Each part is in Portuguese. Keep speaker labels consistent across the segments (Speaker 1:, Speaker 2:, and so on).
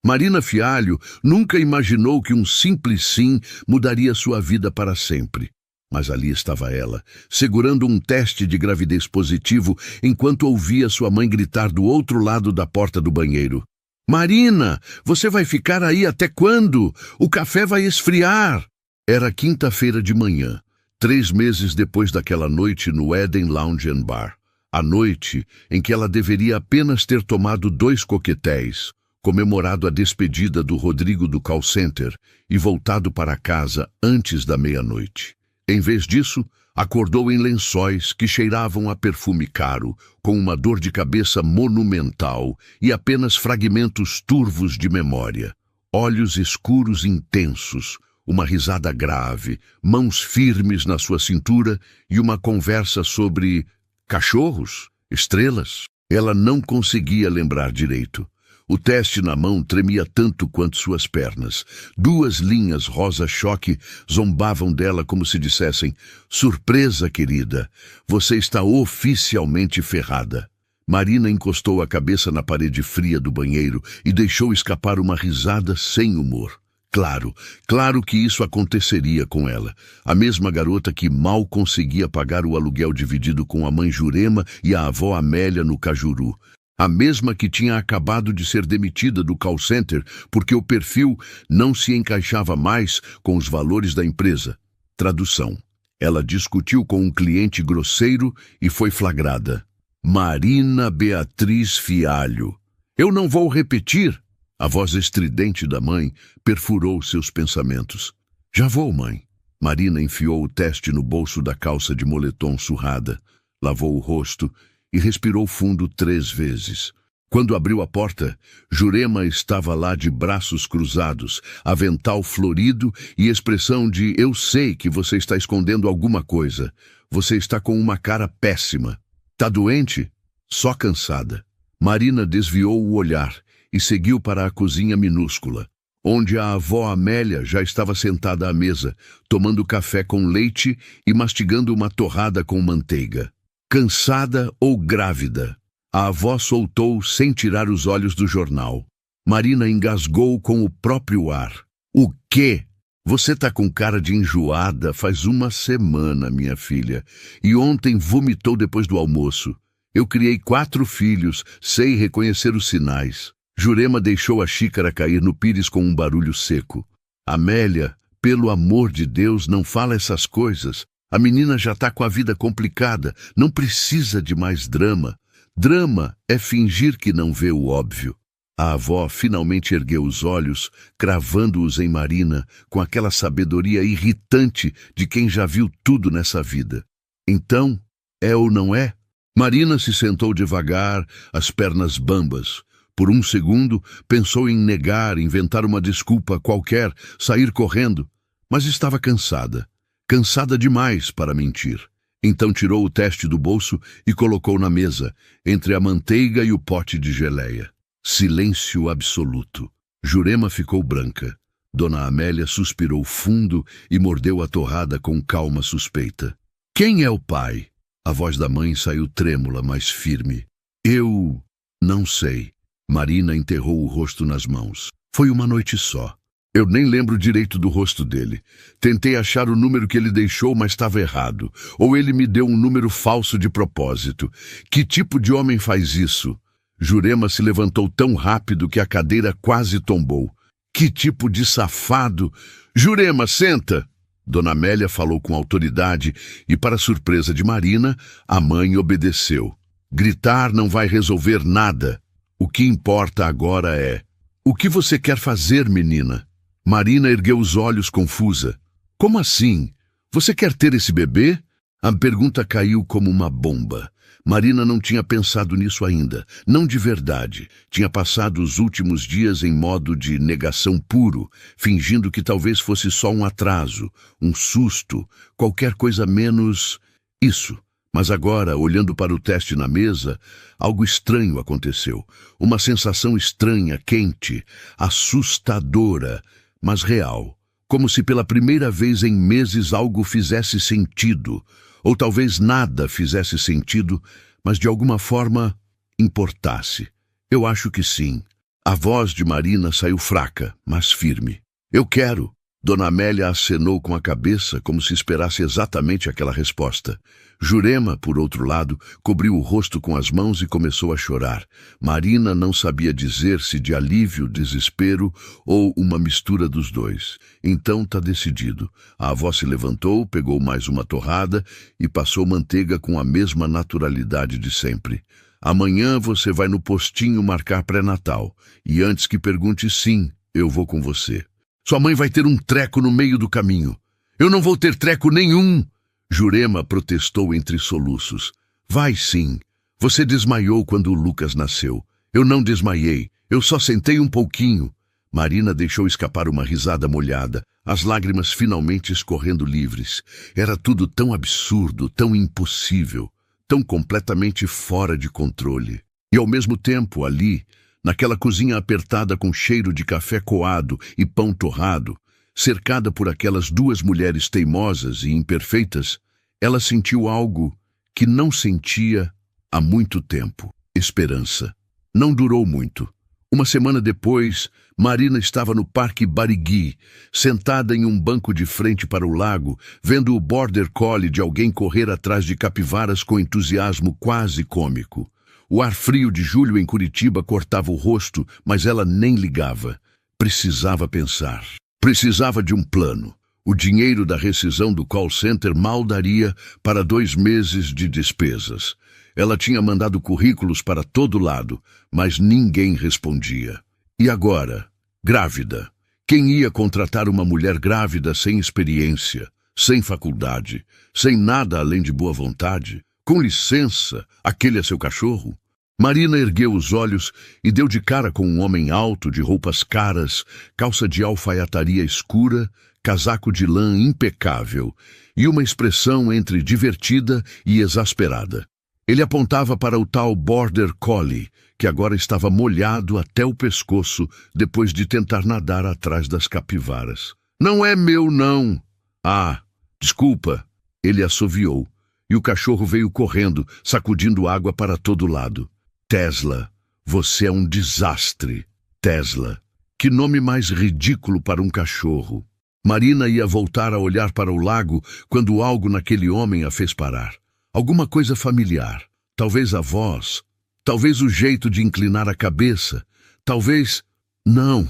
Speaker 1: Marina Fialho nunca imaginou que um simples sim mudaria sua vida para sempre. Mas ali estava ela, segurando um teste de gravidez positivo, enquanto ouvia sua mãe gritar do outro lado da porta do banheiro. "Marina, você vai ficar aí até quando? O café vai esfriar." Era quinta-feira de manhã, 3 meses depois daquela noite no Eden Lounge and Bar. A noite em que ela deveria apenas ter tomado 2 coquetéis, comemorado a despedida do Rodrigo do call center e voltado para casa antes da meia-noite. Em vez disso, acordou em lençóis que cheiravam a perfume caro, com uma dor de cabeça monumental e apenas fragmentos turvos de memória. Olhos escuros intensos, uma risada grave, mãos firmes na sua cintura e uma conversa sobre cachorros, estrelas. Ela não conseguia lembrar direito. O teste na mão tremia tanto quanto suas pernas. 2 linhas rosa-choque zombavam dela como se dissessem: "Surpresa, querida, você está oficialmente ferrada." Marina encostou a cabeça na parede fria do banheiro e deixou escapar uma risada sem humor. Claro que isso aconteceria com ela. A mesma garota que mal conseguia pagar o aluguel dividido com a mãe Jurema e a avó Amélia no Cajuru. A mesma que tinha acabado de ser demitida do call center porque o perfil não se encaixava mais com os valores da empresa. Tradução. Ela discutiu com um cliente grosseiro e foi flagrada. Marina Beatriz Fialho. "Eu não vou repetir." A voz estridente da mãe perfurou seus pensamentos. "Já vou, mãe." Marina enfiou o teste no bolso da calça de moletom surrada, lavou o rosto e respirou fundo 3 vezes. Quando abriu a porta, Jurema estava lá de braços cruzados, avental florido e expressão de "eu sei que você está escondendo alguma coisa. Você está com uma cara péssima. Tá doente?" "Só cansada." Marina desviou o olhar e seguiu para a cozinha minúscula, onde a avó Amélia já estava sentada à mesa, tomando café com leite e mastigando uma torrada com manteiga. Cansada ou grávida? A avó soltou sem tirar os olhos do jornal. Marina engasgou com o próprio ar. "O quê? Você tá com cara de enjoada faz 1 semana, minha filha. E ontem vomitou depois do almoço. Eu criei 4 filhos, sei reconhecer os sinais." Jurema deixou a xícara cair no pires com um barulho seco. "Amélia, pelo amor de Deus, não fala essas coisas. A menina já tá com a vida complicada, não precisa de mais drama. Drama é fingir que não vê o óbvio." A avó finalmente ergueu os olhos, cravando-os em Marina, com aquela sabedoria irritante de quem já viu tudo nessa vida. "Então, é ou não é?" Marina se sentou devagar, as pernas bambas. Por um segundo, pensou em negar, inventar uma desculpa qualquer, sair correndo, mas estava cansada. Cansada demais para mentir. Então tirou o teste do bolso e colocou na mesa, entre a manteiga e o pote de geleia. Silêncio absoluto. Jurema ficou branca. Dona Amélia suspirou fundo e mordeu a torrada com calma suspeita. "Quem é o pai?" A voz da mãe saiu trêmula, mas firme. "Eu não sei." Marina enterrou o rosto nas mãos. "Foi uma noite só. Eu nem lembro direito do rosto dele. Tentei achar o número que ele deixou, mas estava errado. Ou ele me deu um número falso de propósito. Que tipo de homem faz isso?" Jurema se levantou tão rápido que a cadeira quase tombou. "Que tipo de safado?" "Jurema, senta!" Dona Amélia falou com autoridade e, para surpresa de Marina, a mãe obedeceu. "Gritar não vai resolver nada. O que importa agora é... O que você quer fazer, menina?" Marina ergueu os olhos confusa. "Como assim? Você quer ter esse bebê?" A pergunta caiu como uma bomba. Marina não tinha pensado nisso ainda, não de verdade. Tinha passado os últimos dias em modo de negação puro, fingindo que talvez fosse só um atraso, um susto, qualquer coisa menos isso. Mas agora, olhando para o teste na mesa, algo estranho aconteceu. Uma sensação estranha, quente, assustadora, mas real. Como se pela primeira vez em meses algo fizesse sentido. Ou talvez nada fizesse sentido, mas de alguma forma importasse. "Eu acho que sim." A voz de Marina saiu fraca, mas firme. Eu quero. Dona Amélia acenou com a cabeça, como se esperasse exatamente aquela resposta. Jurema, por outro lado, cobriu o rosto com as mãos e começou a chorar. Marina não sabia dizer se de alívio, desespero ou uma mistura dos dois. Então tá decidido. A avó se levantou, pegou mais uma torrada e passou manteiga com a mesma naturalidade de sempre. Amanhã você vai no postinho marcar pré-natal. E antes que pergunte sim, eu vou com você. Sua mãe vai ter um treco no meio do caminho. Eu não vou ter treco nenhum! Jurema protestou entre soluços. Vai sim. Você desmaiou quando o Lucas nasceu. Eu não desmaiei. Eu só sentei um pouquinho. Marina deixou escapar uma risada molhada, as lágrimas finalmente escorrendo livres. Era tudo tão absurdo, tão impossível, tão completamente fora de controle. E ao mesmo tempo, ali, naquela cozinha apertada com cheiro de café coado e pão torrado, cercada por aquelas duas mulheres teimosas e imperfeitas, ela sentiu algo que não sentia há muito tempo. Esperança. Não durou muito. Uma semana depois, Marina estava no Parque Barigui, sentada em um banco de frente para o lago, vendo o border collie de alguém correr atrás de capivaras com entusiasmo quase cômico. O ar frio de julho em Curitiba cortava o rosto, mas ela nem ligava. Precisava pensar. Precisava de um plano. O dinheiro da rescisão do call center mal daria para 2 meses de despesas. Ela tinha mandado currículos para todo lado, mas ninguém respondia. E agora? Grávida. Quem ia contratar uma mulher grávida sem experiência, sem faculdade, sem nada além de boa vontade? Com licença, aquele é seu cachorro? Marina ergueu os olhos e deu de cara com um homem alto, de roupas caras, calça de alfaiataria escura, casaco de lã impecável e uma expressão entre divertida e exasperada. Ele apontava para o tal border collie, que agora estava molhado até o pescoço depois de tentar nadar atrás das capivaras. Não é meu, não. Ah, desculpa. Ele assoviou, e o cachorro veio correndo, sacudindo água para todo lado. Tesla, você é um desastre. Tesla. Que nome mais ridículo para um cachorro. Marina ia voltar a olhar para o lago quando algo naquele homem a fez parar. Alguma coisa familiar. Talvez a voz. Talvez o jeito de inclinar a cabeça. Talvez... Não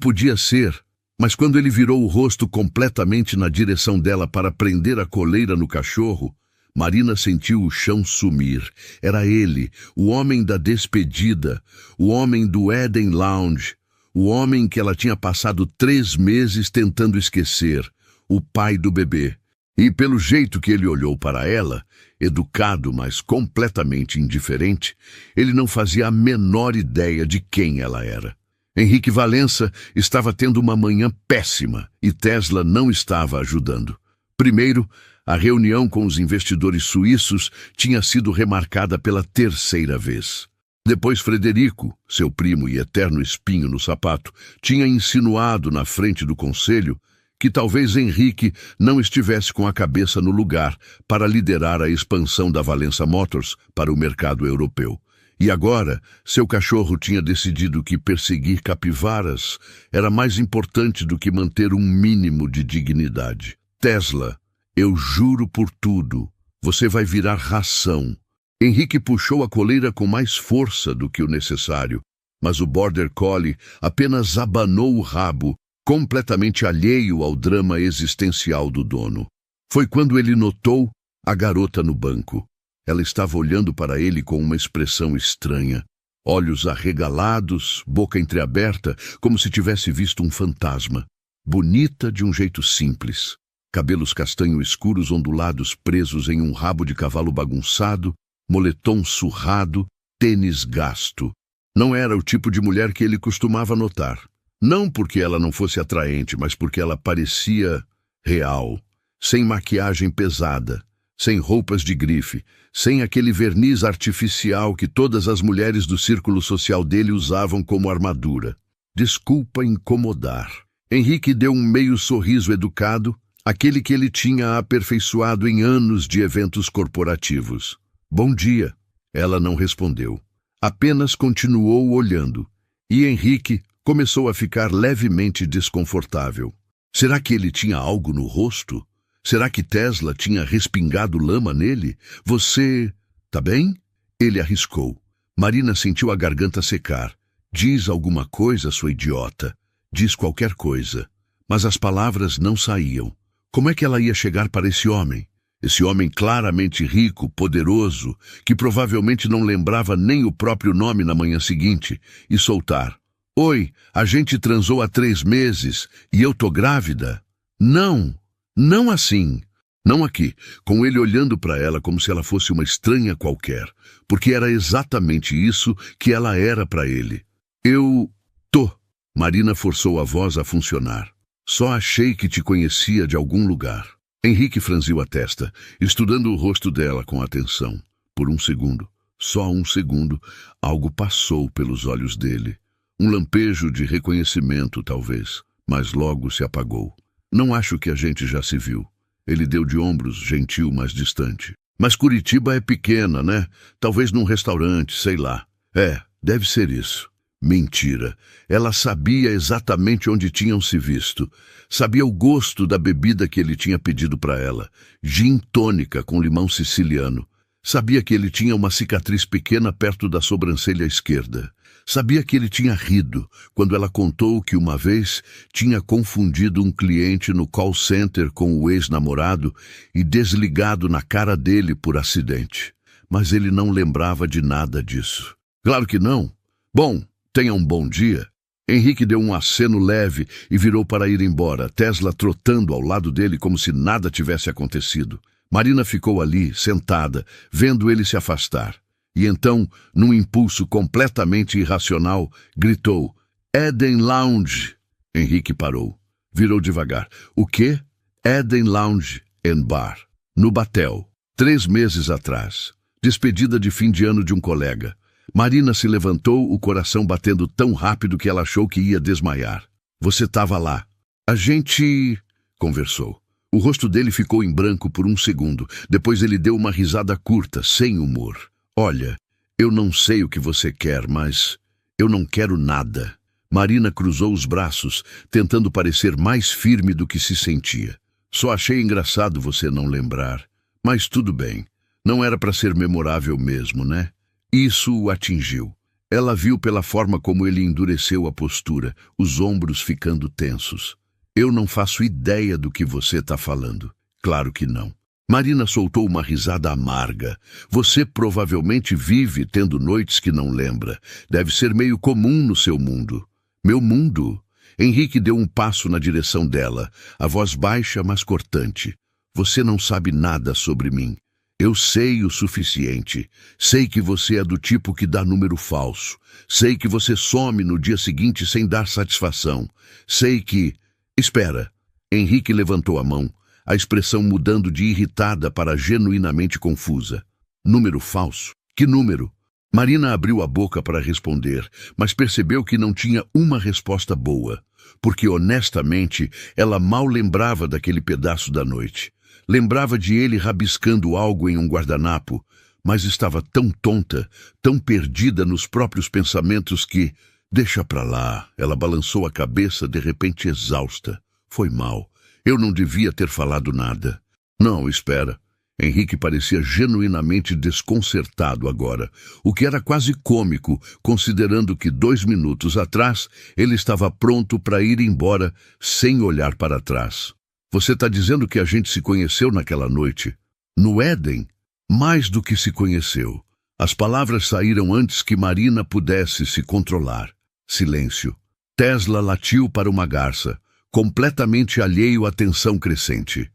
Speaker 1: podia ser. Mas quando ele virou o rosto completamente na direção dela para prender a coleira no cachorro, Marina sentiu o chão sumir. Era ele, o homem da despedida, o homem do Eden Lounge, o homem que ela tinha passado 3 meses tentando esquecer, o pai do bebê. E pelo jeito que ele olhou para ela, educado, mas completamente indiferente, ele não fazia a menor ideia de quem ela era. Henrique Valença estava tendo uma manhã péssima e Tesla não estava ajudando. Primeiro, a reunião com os investidores suíços tinha sido remarcada pela 3ª vez. Depois Frederico, seu primo e eterno espinho no sapato, tinha insinuado na frente do conselho que talvez Henrique não estivesse com a cabeça no lugar para liderar a expansão da Valença Motors para o mercado europeu. E agora, seu cachorro tinha decidido que perseguir capivaras era mais importante do que manter um mínimo de dignidade. Tesla, eu juro por tudo, você vai virar ração. Henrique puxou a coleira com mais força do que o necessário, mas o border collie apenas abanou o rabo, completamente alheio ao drama existencial do dono. Foi quando ele notou a garota no banco. Ela estava olhando para ele com uma expressão estranha. Olhos arregalados, boca entreaberta, como se tivesse visto um fantasma. Bonita de um jeito simples. Cabelos castanho escuros ondulados presos em um rabo de cavalo bagunçado, moletom surrado, tênis gasto. Não era o tipo de mulher que ele costumava notar. Não porque ela não fosse atraente, mas porque ela parecia real, sem maquiagem pesada, sem roupas de grife, sem aquele verniz artificial que todas as mulheres do círculo social dele usavam como armadura. Desculpa incomodar. Henrique deu um meio sorriso educado, aquele que ele tinha aperfeiçoado em anos de eventos corporativos. Bom dia. Ela não respondeu. Apenas continuou olhando. E Henrique começou a ficar levemente desconfortável. Será que ele tinha algo no rosto? Será que Tesla tinha respingado lama nele? Você... tá bem? Ele arriscou. Marina sentiu a garganta secar. Diz alguma coisa, sua idiota. Diz qualquer coisa. Mas as palavras não saíam. Como é que ela ia chegar para esse homem? Esse homem claramente rico, poderoso, que provavelmente não lembrava nem o próprio nome na manhã seguinte, e soltar: Oi, a gente transou há 3 meses e eu tô grávida? Não, não assim. Não aqui, com ele olhando para ela como se ela fosse uma estranha qualquer, porque era exatamente isso que ela era para ele. Eu tô. Marina forçou a voz a funcionar. Só achei que te conhecia de algum lugar. Henrique franziu a testa, estudando o rosto dela com atenção. Por um segundo, só um segundo, algo passou pelos olhos dele. Um lampejo de reconhecimento, talvez, mas logo se apagou. Não acho que a gente já se viu. Ele deu de ombros, gentil, mas distante. Mas Curitiba é pequena, né? Talvez num restaurante, sei lá. É, deve ser isso. Mentira. Ela sabia exatamente onde tinham se visto. Sabia o gosto da bebida que ele tinha pedido para ela. Gin tônica com limão siciliano. Sabia que ele tinha uma cicatriz pequena perto da sobrancelha esquerda. Sabia que ele tinha rido quando ela contou que uma vez tinha confundido um cliente no call center com o ex-namorado e desligado na cara dele por acidente. Mas ele não lembrava de nada disso. Claro que não. Bom, tenha um bom dia. Henrique deu um aceno leve e virou para ir embora, Tesla trotando ao lado dele como se nada tivesse acontecido. Marina ficou ali, sentada, vendo ele se afastar. E então, num impulso completamente irracional, gritou: Eden Lounge. Henrique parou. Virou devagar. O quê? Eden Lounge and Bar. No Batel. 3 meses atrás. Despedida de fim de ano de um colega. Marina se levantou, o coração batendo tão rápido que ela achou que ia desmaiar. Você estava lá. A gente... conversou. O rosto dele ficou em branco por um segundo. Depois ele deu uma risada curta, sem humor. Olha, eu não sei o que você quer, mas eu não quero nada. Marina cruzou os braços, tentando parecer mais firme do que se sentia. Só achei engraçado você não lembrar. Mas tudo bem. Não era para ser memorável mesmo, né? Isso o atingiu. Ela viu pela forma como ele endureceu a postura, os ombros ficando tensos. Eu não faço ideia do que você está falando. Claro que não. Marina soltou uma risada amarga. Você provavelmente vive tendo noites que não lembra. Deve ser meio comum no seu mundo. Meu mundo? Henrique deu um passo na direção dela, a voz baixa, mas cortante. Você não sabe nada sobre mim. Eu sei o suficiente. Sei que você é do tipo que dá número falso. Sei que você some no dia seguinte sem dar satisfação. Sei que... Espera. Henrique levantou a mão, a expressão mudando de irritada para genuinamente confusa. Número falso? Que número? Marina abriu a boca para responder, mas percebeu que não tinha uma resposta boa, porque honestamente ela mal lembrava daquele pedaço da noite. Lembrava de ele rabiscando algo em um guardanapo, mas estava tão tonta, tão perdida nos próprios pensamentos que... Deixa pra lá. Ela balançou a cabeça, de repente exausta. Foi mal. Eu não devia ter falado nada. Não, espera. Henrique parecia genuinamente desconcertado agora, o que era quase cômico, considerando que 2 minutos atrás ele estava pronto para ir embora sem olhar para trás. Você está dizendo que a gente se conheceu naquela noite? No Éden? Mais do que se conheceu. As palavras saíram antes que Marina pudesse se controlar. Silêncio. Tesla latiu para uma garça, completamente alheio à tensão crescente.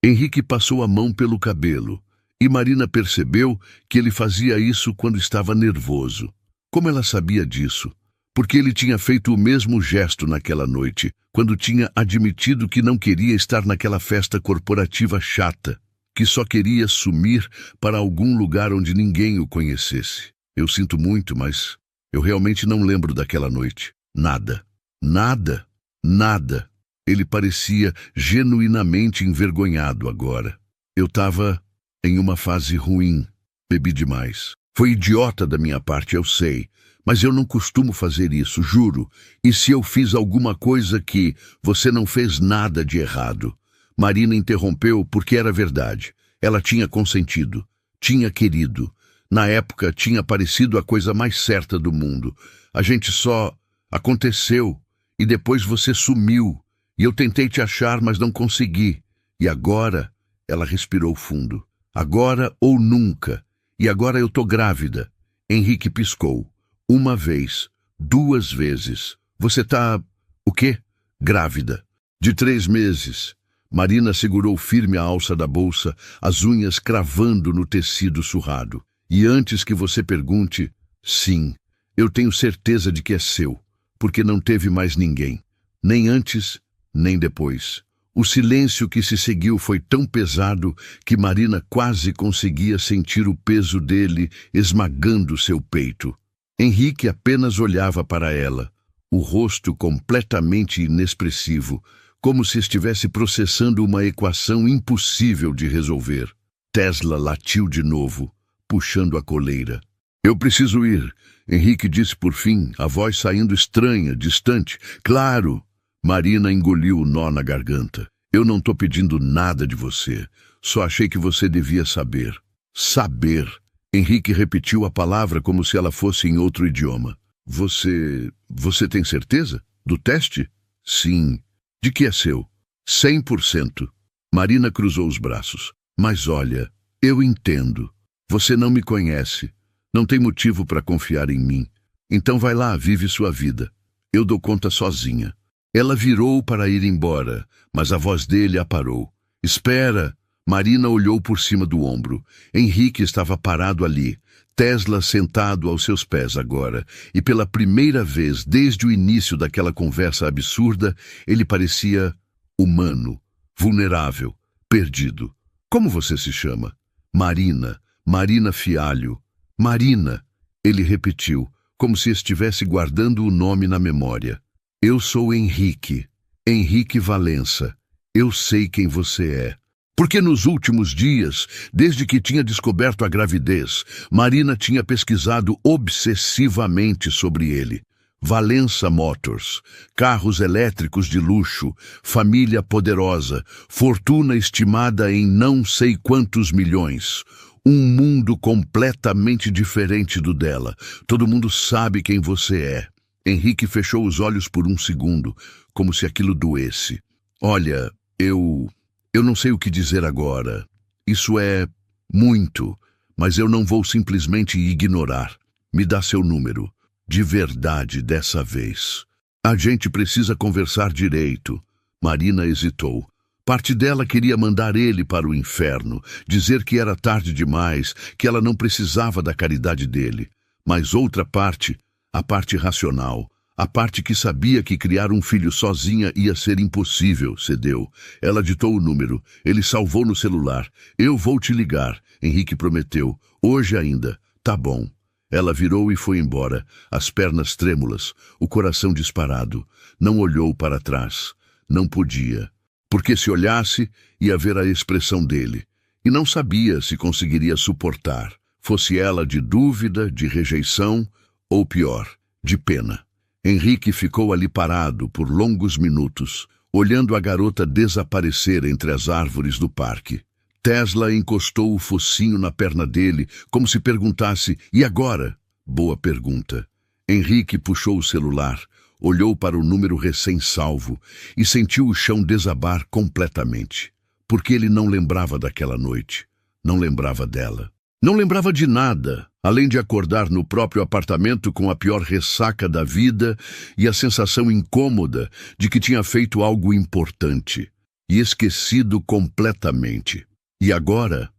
Speaker 1: Henrique passou a mão pelo cabelo, e Marina percebeu que ele fazia isso quando estava nervoso. Como ela sabia disso? Porque ele tinha feito o mesmo gesto naquela noite, quando tinha admitido que não queria estar naquela festa corporativa chata, que só queria sumir para algum lugar onde ninguém o conhecesse. Eu sinto muito, mas eu realmente não lembro daquela noite. Nada. Nada. Nada. Ele parecia genuinamente envergonhado agora. Eu estava em uma fase ruim. Bebi demais. Foi idiota da minha parte, eu sei. Mas eu não costumo fazer isso, juro. E se eu fiz alguma coisa que você não fez nada de errado? Marina interrompeu porque era verdade. Ela tinha consentido, tinha querido. Na época, tinha parecido a coisa mais certa do mundo. A gente só... aconteceu. E depois você sumiu. E eu tentei te achar, mas não consegui. E agora... Ela respirou fundo. Agora ou nunca. E agora eu tô grávida. Henrique piscou. Uma vez. 2 vezes. Você tá... o quê? Grávida. De 3 meses. Marina segurou firme a alça da bolsa, as unhas cravando no tecido surrado. E antes que você pergunte, sim, eu tenho certeza de que é seu, porque não teve mais ninguém. Nem antes, nem depois. O silêncio que se seguiu foi tão pesado que Marina quase conseguia sentir o peso dele esmagando seu peito. Henrique apenas olhava para ela, o rosto completamente inexpressivo, como se estivesse processando uma equação impossível de resolver. Tesla latiu de novo, puxando a coleira. Eu preciso ir, Henrique disse por fim, a voz saindo estranha, distante. Claro! Marina engoliu o nó na garganta. Eu não tô pedindo nada de você. Só achei que você devia saber. Saber. Henrique repetiu a palavra como se ela fosse em outro idioma. Você tem certeza? Do teste? Sim. De que é seu? 100%. Marina cruzou os braços. Mas olha, eu entendo. Você não me conhece. Não tem motivo para confiar em mim. Então vai lá, vive sua vida. Eu dou conta sozinha. Ela virou para ir embora, mas a voz dele a parou. Espera! Marina olhou por cima do ombro. Henrique estava parado ali, Tesla sentado aos seus pés agora, e pela primeira vez desde o início daquela conversa absurda, ele parecia humano, vulnerável, perdido. Como você se chama? Marina. Marina Fialho. Marina, ele repetiu, como se estivesse guardando o nome na memória. Eu sou Henrique. Henrique Valença. Eu sei quem você é. Porque nos últimos dias, desde que tinha descoberto a gravidez, Marina tinha pesquisado obsessivamente sobre ele. Valença Motors, carros elétricos de luxo, família poderosa, fortuna estimada em não sei quantos milhões. Um mundo completamente diferente do dela. Todo mundo sabe quem você é. Henrique fechou os olhos por um segundo, como se aquilo doesse. Olha, eu não sei o que dizer agora. Isso é muito, mas eu não vou simplesmente ignorar. Me dá seu número. De verdade, dessa vez. A gente precisa conversar direito. Marina hesitou. Parte dela queria mandar ele para o inferno, dizer que era tarde demais, que ela não precisava da caridade dele. Mas outra parte, a parte racional, a parte que sabia que criar um filho sozinha ia ser impossível, cedeu. Ela ditou o número. Ele salvou no celular. Eu vou te ligar, Henrique prometeu. Hoje ainda. Tá bom. Ela virou e foi embora, as pernas trêmulas, o coração disparado. Não olhou para trás. Não podia. Porque se olhasse, ia ver a expressão dele. E não sabia se conseguiria suportar. Fosse ela de dúvida, de rejeição, ou pior, de pena. Henrique ficou ali parado por longos minutos, olhando a garota desaparecer entre as árvores do parque. Tesla encostou o focinho na perna dele, como se perguntasse, e agora? Boa pergunta. Henrique puxou o celular, olhou para o número recém-salvo e sentiu o chão desabar completamente. Porque ele não lembrava daquela noite, não lembrava dela. Não lembrava de nada, além de acordar no próprio apartamento com a pior ressaca da vida e a sensação incômoda de que tinha feito algo importante e esquecido completamente. E agora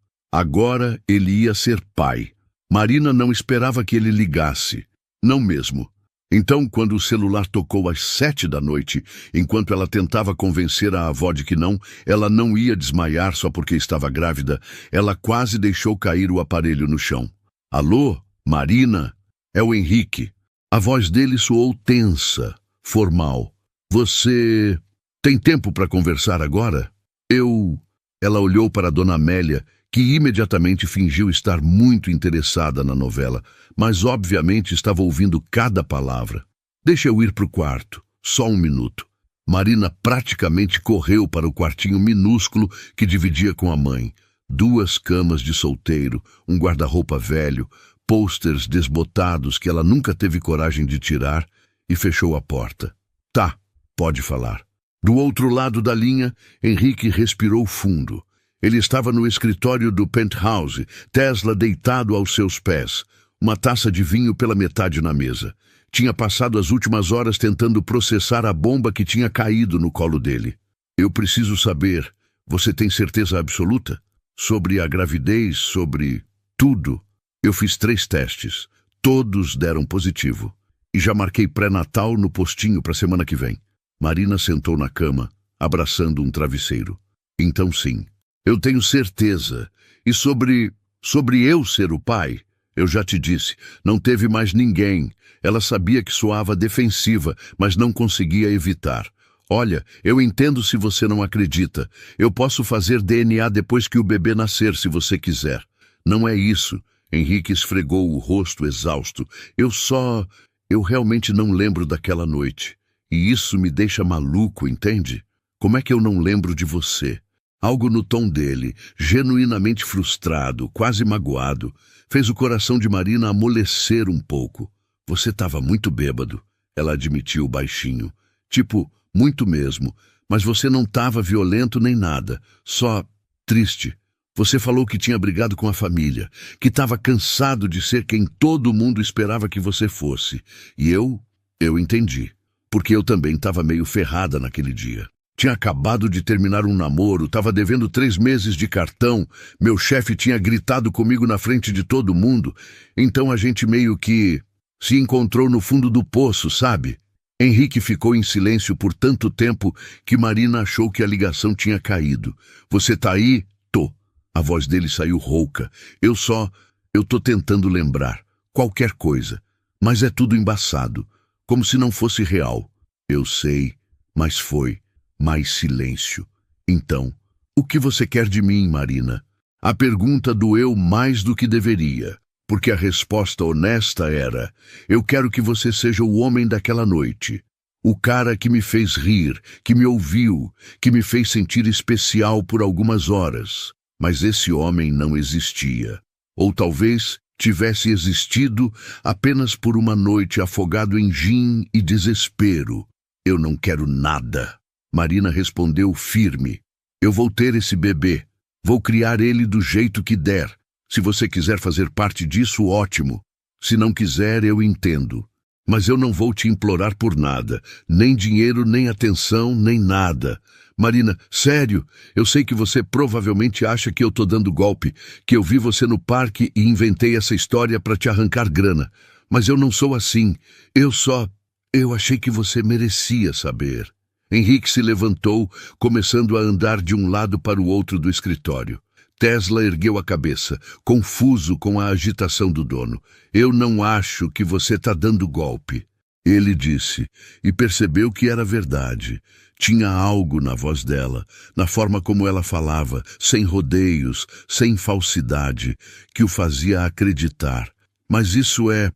Speaker 1: ele ia ser pai. Marina não esperava que ele ligasse. Não mesmo. Então, quando o celular tocou às 7 da noite, enquanto ela tentava convencer a avó de que ela não ia desmaiar só porque estava grávida, ela quase deixou cair o aparelho no chão. Alô, Marina? É o Henrique. A voz dele soou tensa, formal. Você tem tempo para conversar agora? Ela olhou para Dona Amélia, que imediatamente fingiu estar muito interessada na novela, mas obviamente estava ouvindo cada palavra. Deixa eu ir para o quarto, só um minuto. Marina praticamente correu para o quartinho minúsculo que dividia com a mãe. 2 camas de solteiro, um guarda-roupa velho, pôsteres desbotados que ela nunca teve coragem de tirar, e fechou a porta. Tá, pode falar. Do outro lado da linha, Henrique respirou fundo. Ele estava no escritório do penthouse, Tesla deitado aos seus pés, uma taça de vinho pela metade na mesa. Tinha passado as últimas horas tentando processar a bomba que tinha caído no colo dele. Eu preciso saber, você tem certeza absoluta? Sobre a gravidez, sobre tudo? Eu fiz 3 testes. Todos deram positivo. E já marquei pré-natal no postinho para a semana que vem. Marina sentou na cama, abraçando um travesseiro. Então sim, eu tenho certeza. E sobre eu ser o pai, eu já te disse, não teve mais ninguém. Ela sabia que soava defensiva, mas não conseguia evitar. Olha, eu entendo se você não acredita. Eu posso fazer DNA depois que o bebê nascer, se você quiser. Não é isso. Henrique esfregou o rosto exausto. Eu realmente não lembro daquela noite. E isso me deixa maluco, entende? Como é que eu não lembro de você? Algo no tom dele, genuinamente frustrado, quase magoado, fez o coração de Marina amolecer um pouco. Você estava muito bêbado, ela admitiu baixinho. Tipo, muito mesmo, mas você não estava violento nem nada, só triste. Você falou que tinha brigado com a família, que estava cansado de ser quem todo mundo esperava que você fosse. E eu entendi, porque eu também estava meio ferrada naquele dia. Tinha acabado de terminar um namoro, estava devendo 3 meses de cartão, meu chefe tinha gritado comigo na frente de todo mundo, então a gente meio que se encontrou no fundo do poço, sabe? Henrique ficou em silêncio por tanto tempo que Marina achou que a ligação tinha caído. Você tá aí? Tô. A voz dele saiu rouca. Eu tô tentando lembrar. Qualquer coisa. Mas é tudo embaçado. Como se não fosse real. Eu sei, mas foi. Mais silêncio. Então, o que você quer de mim, Marina? A pergunta doeu mais do que deveria. Porque a resposta honesta era: eu quero que você seja o homem daquela noite. O cara que me fez rir, que me ouviu, que me fez sentir especial por algumas horas. Mas esse homem não existia. Ou talvez tivesse existido apenas por uma noite afogado em gin e desespero. Eu não quero nada. Marina respondeu firme. Eu vou ter esse bebê. Vou criar ele do jeito que der. Se você quiser fazer parte disso, ótimo. Se não quiser, eu entendo. Mas eu não vou te implorar por nada. Nem dinheiro, nem atenção, nem nada. Marina, sério, eu sei que você provavelmente acha que eu tô dando golpe, que eu vi você no parque e inventei essa história para te arrancar grana. Mas eu não sou assim. Eu achei que você merecia saber. Henrique se levantou, começando a andar de um lado para o outro do escritório. Tesla ergueu a cabeça, confuso com a agitação do dono. Eu não acho que você está dando golpe. Ele disse, e percebeu que era verdade. Tinha algo na voz dela, na forma como ela falava, sem rodeios, sem falsidade, que o fazia acreditar. Mas isso é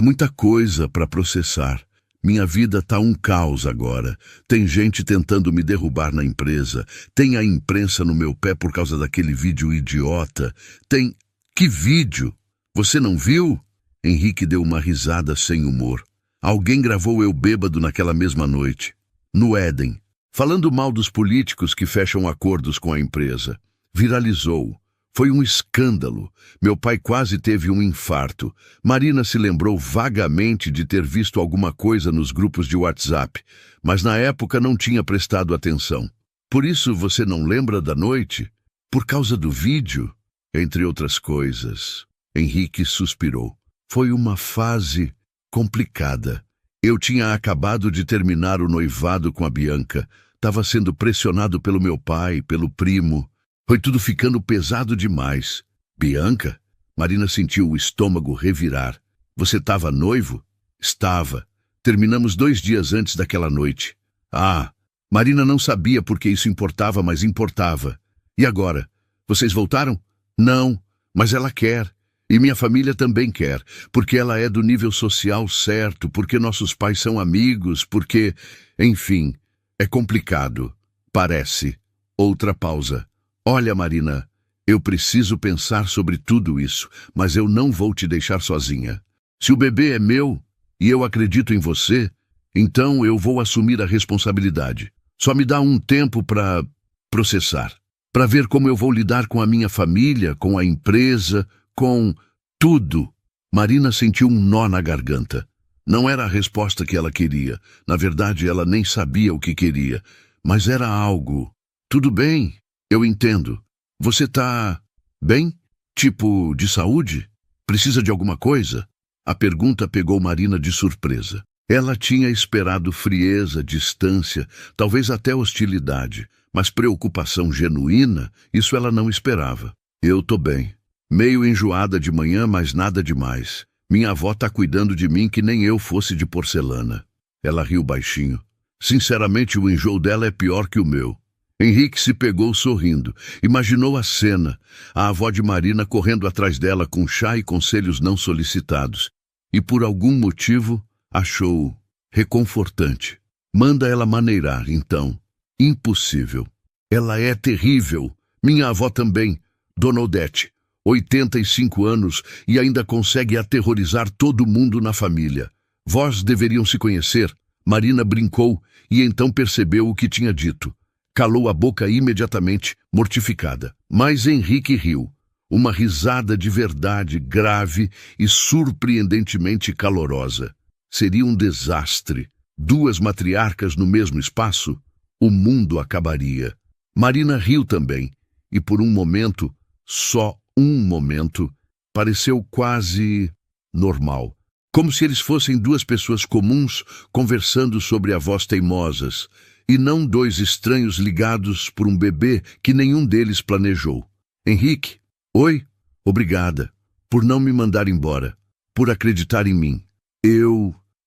Speaker 1: muita coisa para processar. Minha vida tá um caos agora. Tem gente tentando me derrubar na empresa. Tem a imprensa no meu pé por causa daquele vídeo idiota. Tem... Que vídeo? Você não viu? Henrique deu uma risada sem humor. Alguém gravou eu bêbado naquela mesma noite. No Éden. Falando mal dos políticos que fecham acordos com a empresa. Viralizou. Foi um escândalo. Meu pai quase teve um infarto. Marina se lembrou vagamente de ter visto alguma coisa nos grupos de WhatsApp, mas na época não tinha prestado atenção. Por isso você não lembra da noite? Por causa do vídeo? Entre outras coisas. Henrique suspirou. Foi uma fase complicada. Eu tinha acabado de terminar o noivado com a Bianca. Estava sendo pressionado pelo meu pai, pelo primo. Foi tudo ficando pesado demais. Bianca? Marina sentiu o estômago revirar. Você estava noivo? Estava. Terminamos 2 dias antes daquela noite. Ah, Marina não sabia porque isso importava, mas importava. E agora? Vocês voltaram? Não, mas ela quer. E minha família também quer, porque ela é do nível social certo, porque nossos pais são amigos, porque... Enfim, é complicado. Parece. Outra pausa. Olha, Marina, eu preciso pensar sobre tudo isso, mas eu não vou te deixar sozinha. Se o bebê é meu, e eu acredito em você, então eu vou assumir a responsabilidade. Só me dá um tempo para processar, para ver como eu vou lidar com a minha família, com a empresa, com tudo. Marina sentiu um nó na garganta. Não era a resposta que ela queria. Na verdade, ela nem sabia o que queria. Mas era algo. Tudo bem, eu entendo. Você tá bem? Tipo, de saúde? Precisa de alguma coisa? A pergunta pegou Marina de surpresa. Ela tinha esperado frieza, distância, talvez até hostilidade. Mas preocupação genuína, isso ela não esperava. Eu tô bem. Meio enjoada de manhã, mas nada demais. Minha avó tá cuidando de mim que nem eu fosse de porcelana. Ela riu baixinho. Sinceramente, o enjoo dela é pior que o meu. Henrique se pegou sorrindo. Imaginou a cena. A avó de Marina correndo atrás dela com chá e conselhos não solicitados. E por algum motivo, achou reconfortante. Manda ela maneirar, então. Impossível. Ela é terrível. Minha avó também. Dona Odete. 85 anos e ainda consegue aterrorizar todo mundo na família. Vós deveriam se conhecer. Marina brincou e então percebeu o que tinha dito. Calou a boca imediatamente, mortificada. Mas Henrique riu. Uma risada de verdade, grave e surpreendentemente calorosa. Seria um desastre. Duas matriarcas no mesmo espaço? O mundo acabaria. Marina riu também, e por um momento, só um momento, pareceu quase normal. Como se eles fossem duas pessoas comuns conversando sobre avós teimosas, e não dois estranhos ligados por um bebê que nenhum deles planejou. Henrique, oi, obrigada, por não me mandar embora, por acreditar em mim.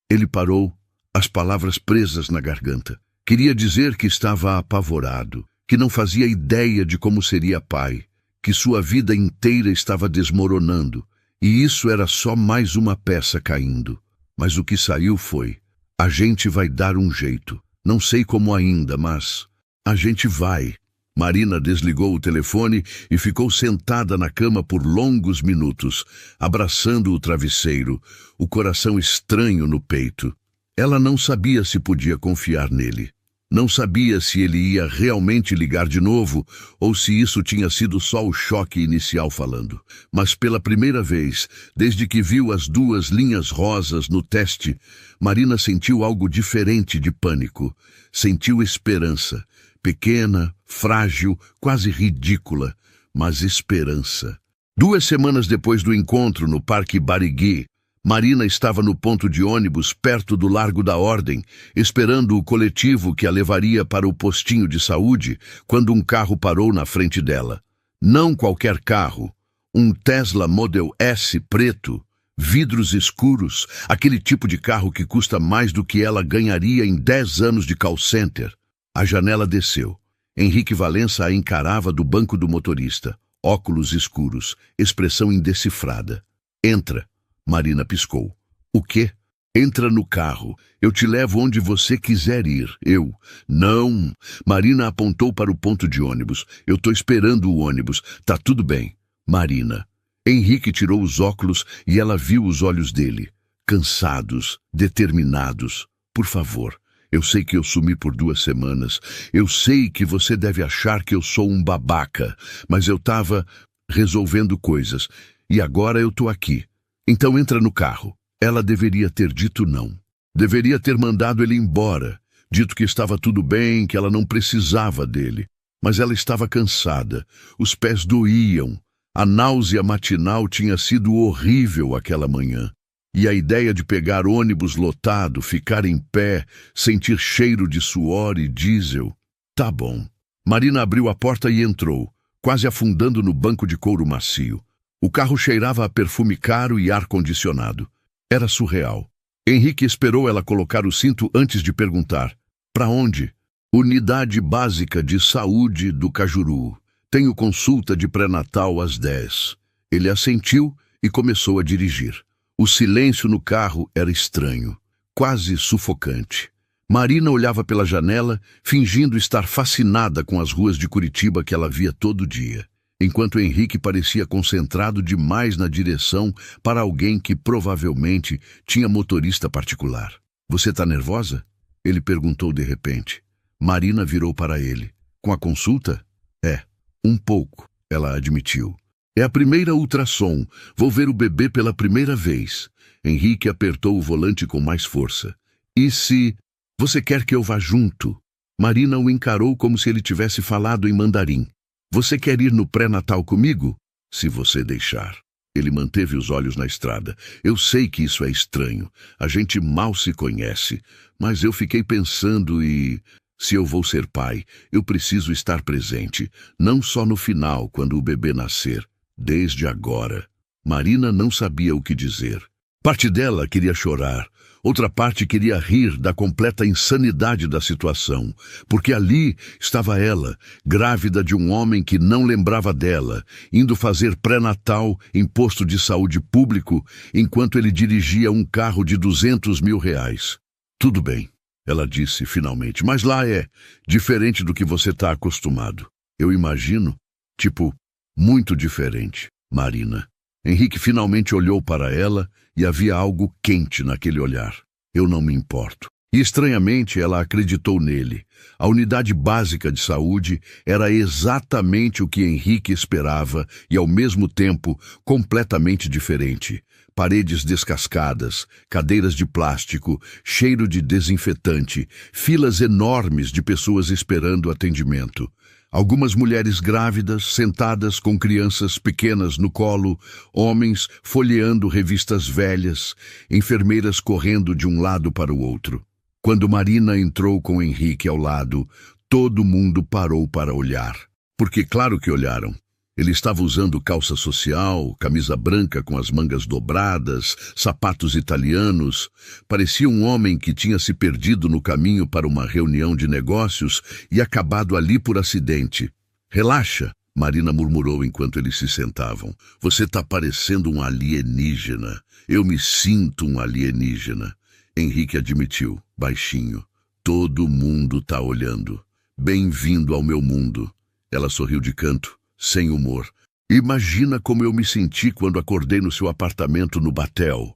Speaker 1: Ele parou, as palavras presas na garganta. Queria dizer que estava apavorado, que não fazia ideia de como seria pai, que sua vida inteira estava desmoronando, e isso era só mais uma peça caindo. Mas o que saiu foi: a gente vai dar um jeito. Não sei como ainda, mas a gente vai. Marina desligou o telefone e ficou sentada na cama por longos minutos, abraçando o travesseiro, o coração estranho no peito. Ela não sabia se podia confiar nele. Não sabia se ele ia realmente ligar de novo ou se isso tinha sido só o choque inicial falando. Mas pela primeira vez, desde que viu as duas linhas rosas no teste, Marina sentiu algo diferente de pânico. Sentiu esperança. Pequena, frágil, quase ridícula, mas esperança. 2 semanas depois do encontro no Parque Barigui, Marina estava no ponto de ônibus perto do Largo da Ordem, esperando o coletivo que a levaria para o postinho de saúde, quando um carro parou na frente dela. Não qualquer carro, um Tesla Model S preto, vidros escuros, aquele tipo de carro que custa mais do que ela ganharia em 10 anos de call center. A janela desceu. Henrique Valença a encarava do banco do motorista, óculos escuros, expressão indecifrada. Entra. Marina piscou. O quê? Entra no carro. Eu te levo onde você quiser ir. Eu. Não. Marina apontou para o ponto de ônibus. Eu tô esperando o ônibus. Tá tudo bem. Marina. Henrique tirou os óculos e ela viu os olhos dele. Cansados, determinados. Por favor. Eu sei que eu sumi por 2 semanas. Eu sei que você deve achar que eu sou um babaca. Mas eu tava resolvendo coisas. E agora eu tô aqui. Então entra no carro. Ela deveria ter dito não. Deveria ter mandado ele embora. Dito que estava tudo bem, que ela não precisava dele. Mas ela estava cansada. Os pés doíam. A náusea matinal tinha sido horrível aquela manhã. E a ideia de pegar ônibus lotado, ficar em pé, sentir cheiro de suor e diesel. Tá bom. Marina abriu a porta e entrou, quase afundando no banco de couro macio. O carro cheirava a perfume caro e ar-condicionado. Era surreal. Henrique esperou ela colocar o cinto antes de perguntar. Para onde? Unidade Básica de Saúde do Cajuru. Tenho consulta de pré-natal às 10. Ele assentiu e começou a dirigir. O silêncio no carro era estranho, quase sufocante. Marina olhava pela janela, fingindo estar fascinada com as ruas de Curitiba que ela via todo dia, enquanto Henrique parecia concentrado demais na direção para alguém que provavelmente tinha motorista particular. Você está nervosa? Ele perguntou de repente. Marina virou para ele. Com a consulta? É, um pouco, ela admitiu. É a primeira ultrassom. Vou ver o bebê pela primeira vez. Henrique apertou o volante com mais força. E se... Você quer que eu vá junto? Marina o encarou como se ele tivesse falado em mandarim. Você quer ir no pré-natal comigo? Se você deixar. Ele manteve os olhos na estrada. Eu sei que isso é estranho. A gente mal se conhece. Mas eu fiquei pensando e... Se eu vou ser pai, eu preciso estar presente. Não só no final, quando o bebê nascer. Desde agora. Marina não sabia o que dizer. Parte dela queria chorar. Outra parte queria rir da completa insanidade da situação, porque ali estava ela, grávida de um homem que não lembrava dela, indo fazer pré-natal em posto de saúde público, enquanto ele dirigia um carro de R$200 mil. Tudo bem, ela disse finalmente, mas lá é diferente do que você está acostumado. Eu imagino, muito diferente, Marina. Henrique finalmente olhou para ela e havia algo quente naquele olhar. Eu não me importo. E estranhamente ela acreditou nele. A unidade básica de saúde era exatamente o que Henrique esperava e, ao mesmo tempo, completamente diferente. Paredes descascadas, cadeiras de plástico, cheiro de desinfetante, filas enormes de pessoas esperando atendimento. Algumas mulheres grávidas, sentadas com crianças pequenas no colo, homens folheando revistas velhas, enfermeiras correndo de um lado para o outro. Quando Marina entrou com Henrique ao lado, todo mundo parou para olhar. Porque claro que olharam. Ele estava usando calça social, camisa branca com as mangas dobradas, sapatos italianos. Parecia um homem que tinha se perdido no caminho para uma reunião de negócios e acabado ali por acidente. Relaxa, Marina murmurou enquanto eles se sentavam. Você está parecendo um alienígena. Eu me sinto um alienígena. Henrique admitiu, baixinho. Todo mundo está olhando. Bem-vindo ao meu mundo. Ela sorriu de canto. Sem humor. Imagina como eu me senti quando acordei no seu apartamento no Batel.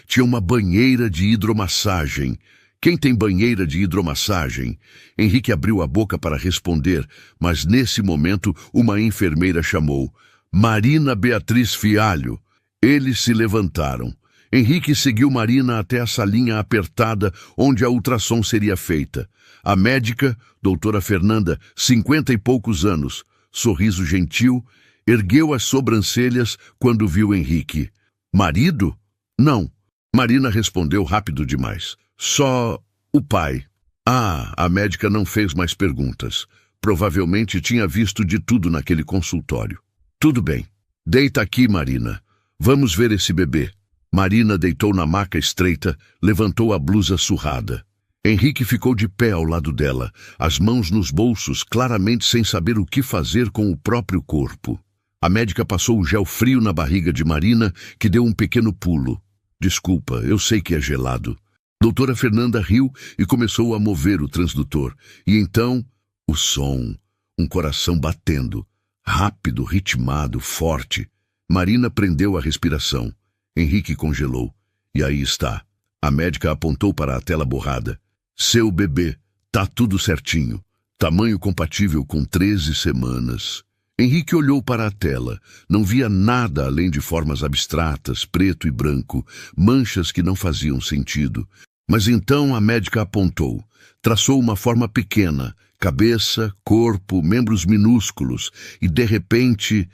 Speaker 1: Tinha uma banheira de hidromassagem. Quem tem banheira de hidromassagem? Henrique abriu a boca para responder, mas nesse momento uma enfermeira chamou. Marina Beatriz Fialho. Eles se levantaram. Henrique seguiu Marina até a salinha apertada onde a ultrassom seria feita. A médica, doutora Fernanda, 50 e poucos anos, sorriso gentil, ergueu as sobrancelhas quando viu Henrique. Marido? Não. Marina respondeu rápido demais. Só o pai. A médica não fez mais perguntas. Provavelmente tinha visto de tudo naquele consultório. Tudo bem. Deita aqui, Marina. Vamos ver esse bebê. Marina deitou na maca estreita, levantou a blusa surrada. Henrique ficou de pé ao lado dela, as mãos nos bolsos, claramente sem saber o que fazer com o próprio corpo. A médica passou o gel frio na barriga de Marina, que deu um pequeno pulo. Desculpa, eu sei que é gelado. Doutora Fernanda riu e começou a mover o transdutor. E então, o som, um coração batendo, rápido, ritmado, forte. Marina prendeu a respiração. Henrique congelou. E aí está. A médica apontou para a tela borrada. Seu bebê, tá tudo certinho. Tamanho compatível com 13 semanas. Henrique olhou para a tela. Não via nada além de formas abstratas, preto e branco, manchas que não faziam sentido. Mas então a médica apontou. Traçou uma forma pequena, cabeça, corpo, membros minúsculos. E de repente,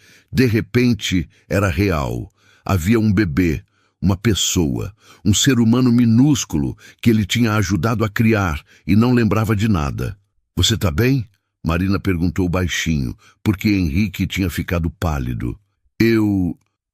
Speaker 1: era real. Havia um bebê. Uma pessoa, um ser humano minúsculo que ele tinha ajudado a criar e não lembrava de nada. Você está bem? Marina perguntou baixinho, porque Henrique tinha ficado pálido.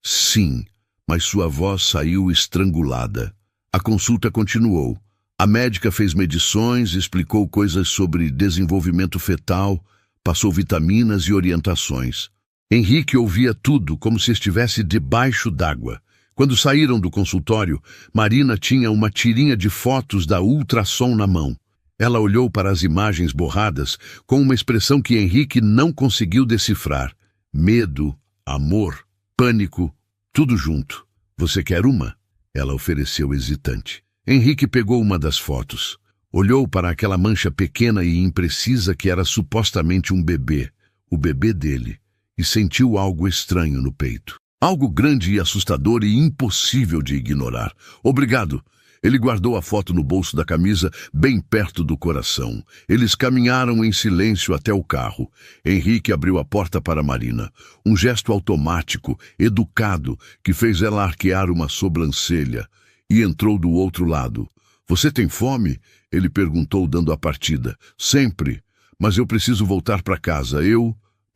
Speaker 1: Sim, mas sua voz saiu estrangulada. A consulta continuou. A médica fez medições, explicou coisas sobre desenvolvimento fetal. passou vitaminas e orientações. Henrique ouvia tudo como se estivesse debaixo d'água. Quando saíram do consultório, Marina tinha uma tirinha de fotos da ultrassom na mão. Ela olhou para as imagens borradas com uma expressão que Henrique não conseguiu decifrar. Medo, amor, pânico, tudo junto. Você quer uma? Ela ofereceu hesitante. Henrique pegou uma das fotos. Olhou para aquela mancha pequena e imprecisa que era supostamente um bebê, o bebê dele, e sentiu algo estranho no peito. Algo grande e assustador e impossível de ignorar. Obrigado. Ele guardou a foto no bolso da camisa, bem perto do coração. Eles caminharam em silêncio até o carro. Henrique abriu a porta para Marina. Um gesto automático, educado, que fez ela arquear uma sobrancelha. E entrou do outro lado. Você tem fome? Ele perguntou, dando a partida. Sempre. Mas eu preciso voltar para casa.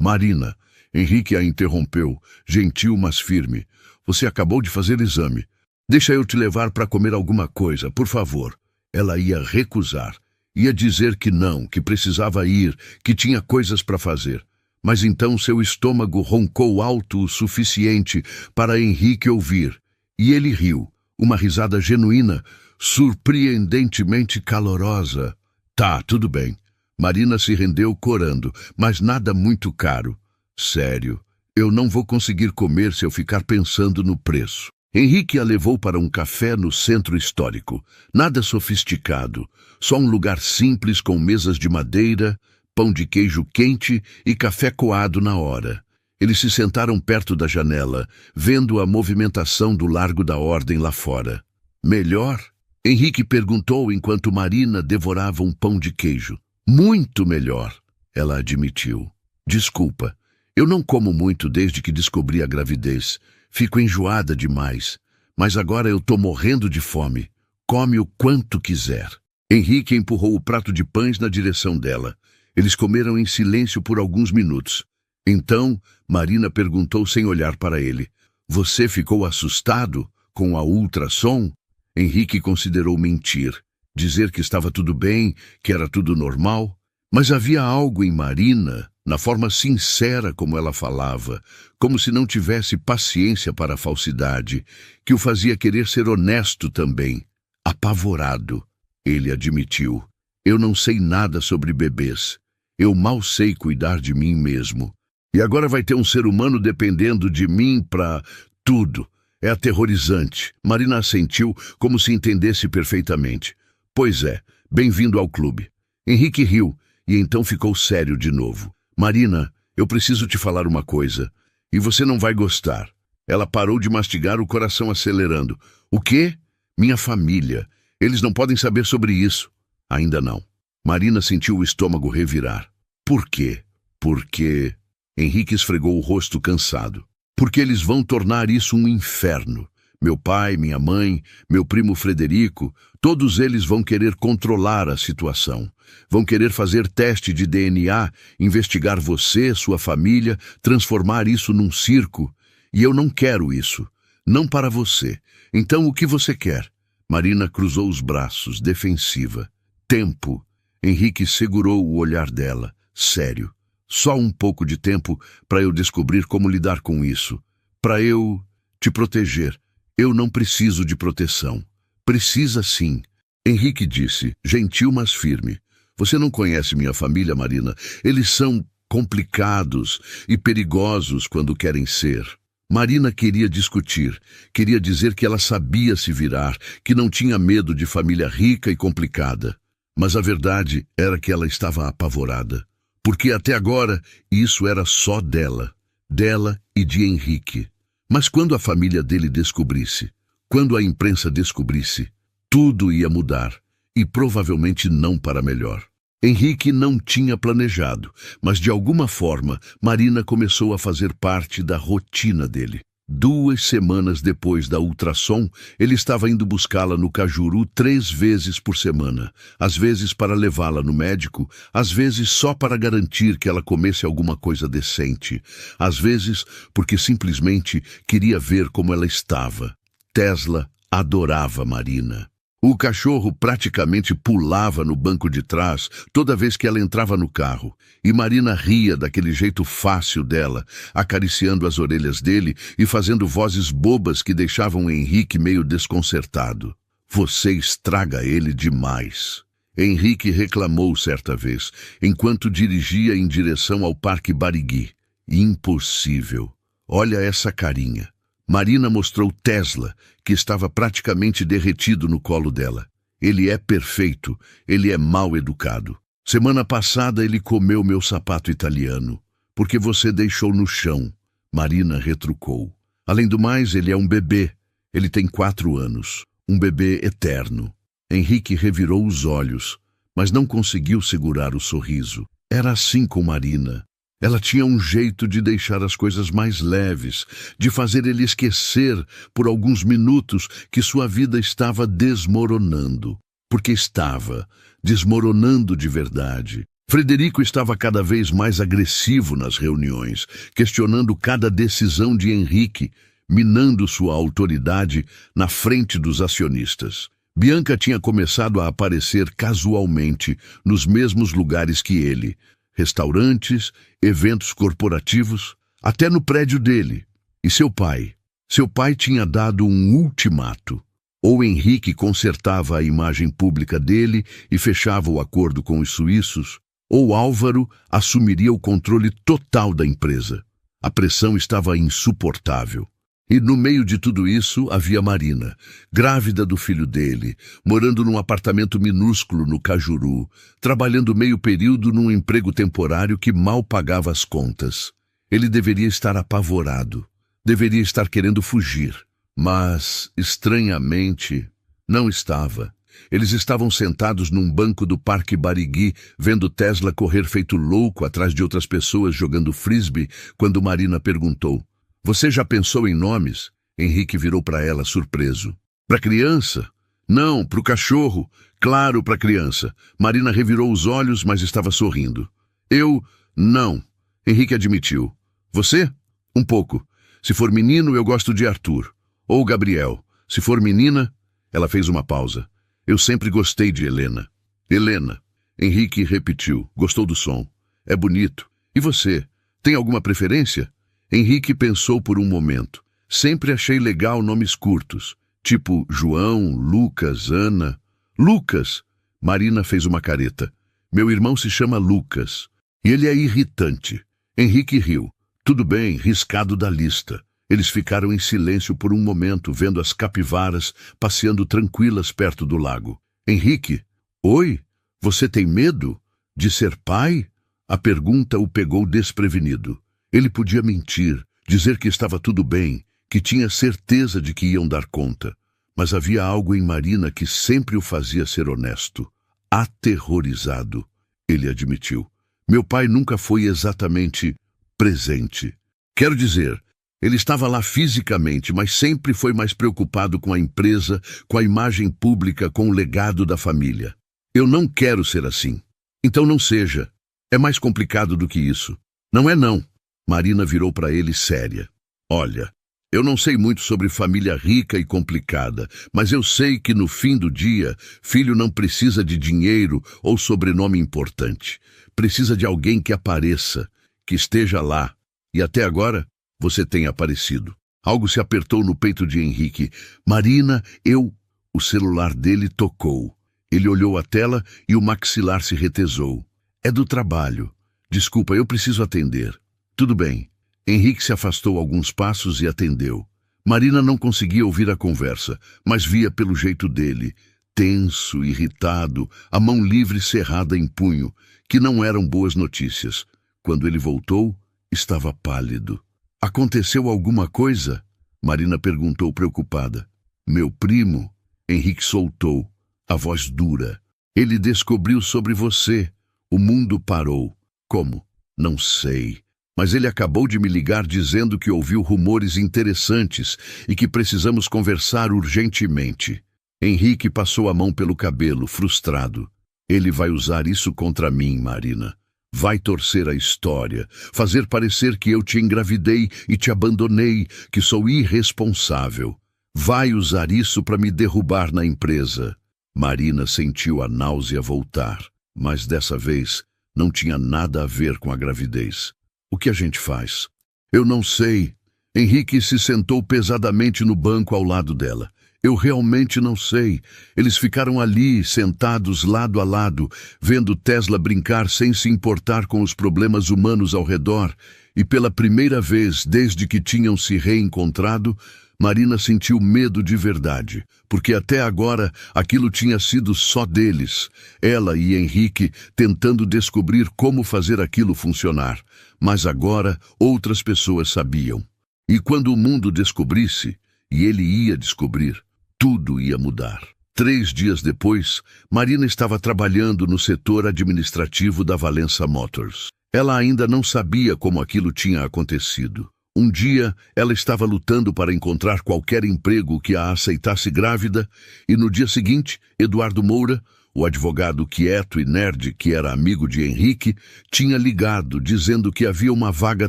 Speaker 1: Marina. Henrique a interrompeu, gentil, mas firme. Você acabou de fazer exame. Deixa eu te levar para comer alguma coisa, por favor. Ela ia recusar. Ia dizer que não, que precisava ir, que tinha coisas para fazer. Mas então seu estômago roncou alto o suficiente para Henrique ouvir. E ele riu. Uma risada genuína, surpreendentemente calorosa. Tá, tudo bem. Marina se rendeu corando, mas nada muito caro. Sério, eu não vou conseguir comer se eu ficar pensando no preço. Henrique a levou para um café no centro histórico. Nada sofisticado, só um lugar simples com mesas de madeira, pão de queijo quente e café coado na hora. Eles se sentaram perto da janela, vendo a movimentação do Largo da Ordem lá fora. Melhor? Henrique perguntou enquanto Marina devorava um pão de queijo. Muito melhor, ela admitiu. Desculpa. Eu não como muito desde que descobri a gravidez. Fico enjoada demais. Mas agora eu tô morrendo de fome. Come o quanto quiser. Henrique empurrou o prato de pães na direção dela. Eles comeram em silêncio por alguns minutos. Então, Marina perguntou sem olhar para ele. Você ficou assustado com a ultrassom? Henrique considerou mentir. Dizer que estava tudo bem, que era tudo normal. Mas havia algo em Marina, na forma sincera como ela falava, como se não tivesse paciência para a falsidade, que o fazia querer ser honesto também. Apavorado, ele admitiu. Eu não sei nada sobre bebês. Eu mal sei cuidar de mim mesmo. E agora vai ter um ser humano dependendo de mim para tudo. É aterrorizante. Marina assentiu como se entendesse perfeitamente. Pois é, bem-vindo ao clube. Henrique riu e então ficou sério de novo. Marina, eu preciso te falar uma coisa. E você não vai gostar. Ela parou de mastigar, o coração acelerando. O quê? Minha família. Eles não podem saber sobre isso. Ainda não. Marina sentiu o estômago revirar. Por quê? Porque... Henrique esfregou o rosto cansado. Porque eles vão tornar isso um inferno. Meu pai, minha mãe, meu primo Frederico, todos eles vão querer controlar a situação. Vão querer fazer teste de DNA, investigar você, sua família, transformar isso num circo. E eu não quero isso. Não para você. Então o que você quer? Marina cruzou os braços, defensiva. Tempo. Henrique segurou o olhar dela. Sério. Só um pouco de tempo para eu descobrir como lidar com isso. Para eu te proteger. Eu não preciso de proteção. Precisa sim. Henrique disse, gentil mas firme. Você não conhece minha família, Marina. Eles são complicados e perigosos quando querem ser. Marina queria discutir, queria dizer que ela sabia se virar, que não tinha medo de família rica e complicada. Mas a verdade era que ela estava apavorada. Porque até agora isso era só dela e de Henrique. Mas quando a família dele descobrisse, quando a imprensa descobrisse, tudo ia mudar, e provavelmente não para melhor. Henrique não tinha planejado, mas de alguma forma Marina começou a fazer parte da rotina dele. 2 semanas depois da ultrassom, ele estava indo buscá-la no Cajuru 3 vezes por semana, às vezes para levá-la no médico, às vezes só para garantir que ela comesse alguma coisa decente, às vezes porque simplesmente queria ver como ela estava. Tesla adorava Marina. O cachorro praticamente pulava no banco de trás toda vez que ela entrava no carro, e Marina ria daquele jeito fácil dela, acariciando as orelhas dele e fazendo vozes bobas que deixavam Henrique meio desconcertado. Você estraga ele demais. Henrique reclamou certa vez, enquanto dirigia em direção ao Parque Barigui. Impossível. Olha essa carinha. Marina mostrou Tesla, que estava praticamente derretido no colo dela. Ele é perfeito, ele é mal educado. Semana passada ele comeu meu sapato italiano, porque você deixou no chão. Marina retrucou. Além do mais, ele é um bebê. Ele tem 4 anos. Um bebê eterno. Henrique revirou os olhos, mas não conseguiu segurar o sorriso. Era assim com Marina. Ela tinha um jeito de deixar as coisas mais leves, de fazer ele esquecer por alguns minutos que sua vida estava desmoronando. Porque estava desmoronando de verdade. Frederico estava cada vez mais agressivo nas reuniões, questionando cada decisão de Henrique, minando sua autoridade na frente dos acionistas. Bianca tinha começado a aparecer casualmente nos mesmos lugares que ele. Restaurantes, eventos corporativos, até no prédio dele. E seu pai? Seu pai tinha dado um ultimato. Ou Henrique consertava a imagem pública dele e fechava o acordo com os suíços, ou Álvaro assumiria o controle total da empresa. A pressão estava insuportável. E no meio de tudo isso havia Marina, grávida do filho dele, morando num apartamento minúsculo no Cajuru, trabalhando meio período num emprego temporário que mal pagava as contas. Ele deveria estar apavorado, deveria estar querendo fugir, mas, estranhamente, não estava. Eles estavam sentados num banco do Parque Barigui, vendo Tesla correr feito louco atrás de outras pessoas jogando frisbee, quando Marina perguntou: "Você já pensou em nomes?" Henrique virou para ela, surpreso. "Para criança?" "Não, para o cachorro. Claro, para criança." Marina revirou os olhos, mas estava sorrindo. "Eu, não." Henrique admitiu. "Você?" "Um pouco. Se for menino, eu gosto de Arthur. Ou Gabriel. Se for menina..." Ela fez uma pausa. "Eu sempre gostei de Helena." "Helena." Henrique repetiu. Gostou do som. "É bonito. E você? Tem alguma preferência?" Henrique pensou por um momento. "Sempre achei legal nomes curtos, tipo João, Lucas, Ana." "Lucas!" Marina fez uma careta. "Meu irmão se chama Lucas. E ele é irritante." Henrique riu. "Tudo bem, riscado da lista." Eles ficaram em silêncio por um momento, vendo as capivaras passeando tranquilas perto do lago. "Henrique, oi? Você tem medo de ser pai?" A pergunta o pegou desprevenido. Ele podia mentir, dizer que estava tudo bem, que tinha certeza de que iam dar conta. Mas havia algo em Marina que sempre o fazia ser honesto. Aterrorizado, ele admitiu. "Meu pai nunca foi exatamente presente. Quero dizer, ele estava lá fisicamente, mas sempre foi mais preocupado com a empresa, com a imagem pública, com o legado da família. Eu não quero ser assim. Então não seja. É mais complicado do que isso." "Não é não." Marina virou para ele séria. "Olha, eu não sei muito sobre família rica e complicada, mas eu sei que no fim do dia, filho não precisa de dinheiro ou sobrenome importante. Precisa de alguém que apareça, que esteja lá. E até agora, você tem aparecido." Algo se apertou no peito de Henrique. "Marina, eu..." O celular dele tocou. Ele olhou a tela e o maxilar se retesou. "É do trabalho. Desculpa, eu preciso atender." "Tudo bem." Henrique se afastou alguns passos e atendeu. Marina não conseguia ouvir a conversa, mas via pelo jeito dele, tenso, irritado, a mão livre cerrada em punho, que não eram boas notícias. Quando ele voltou, estava pálido. "Aconteceu alguma coisa?" Marina perguntou preocupada. "Meu primo..." Henrique soltou, a voz dura. "Ele descobriu sobre você. O mundo parou." "Como?" "Não sei. Mas ele acabou de me ligar dizendo que ouviu rumores interessantes e que precisamos conversar urgentemente." Henrique passou a mão pelo cabelo, frustrado. "Ele vai usar isso contra mim, Marina. Vai torcer a história, fazer parecer que eu te engravidei e te abandonei, que sou irresponsável. Vai usar isso para me derrubar na empresa." Marina sentiu a náusea voltar, mas dessa vez não tinha nada a ver com a gravidez. O que a gente faz? Eu não sei. Henrique se sentou pesadamente no banco ao lado dela. Eu realmente não sei. Eles ficaram ali, sentados lado a lado, vendo Tesla brincar sem se importar com os problemas humanos ao redor, e pela primeira vez desde que tinham se reencontrado, Marina sentiu medo de verdade, porque até agora aquilo tinha sido só deles, ela e Henrique tentando descobrir como fazer aquilo funcionar. Mas agora outras pessoas sabiam. E quando o mundo descobrisse, e ele ia descobrir, tudo ia mudar. 3 dias depois, Marina estava trabalhando no setor administrativo da Valença Motors. Ela ainda não sabia como aquilo tinha acontecido. Um dia, ela estava lutando para encontrar qualquer emprego que a aceitasse grávida, e no dia seguinte, Eduardo Moura, o advogado quieto e nerd que era amigo de Henrique, tinha ligado dizendo que havia uma vaga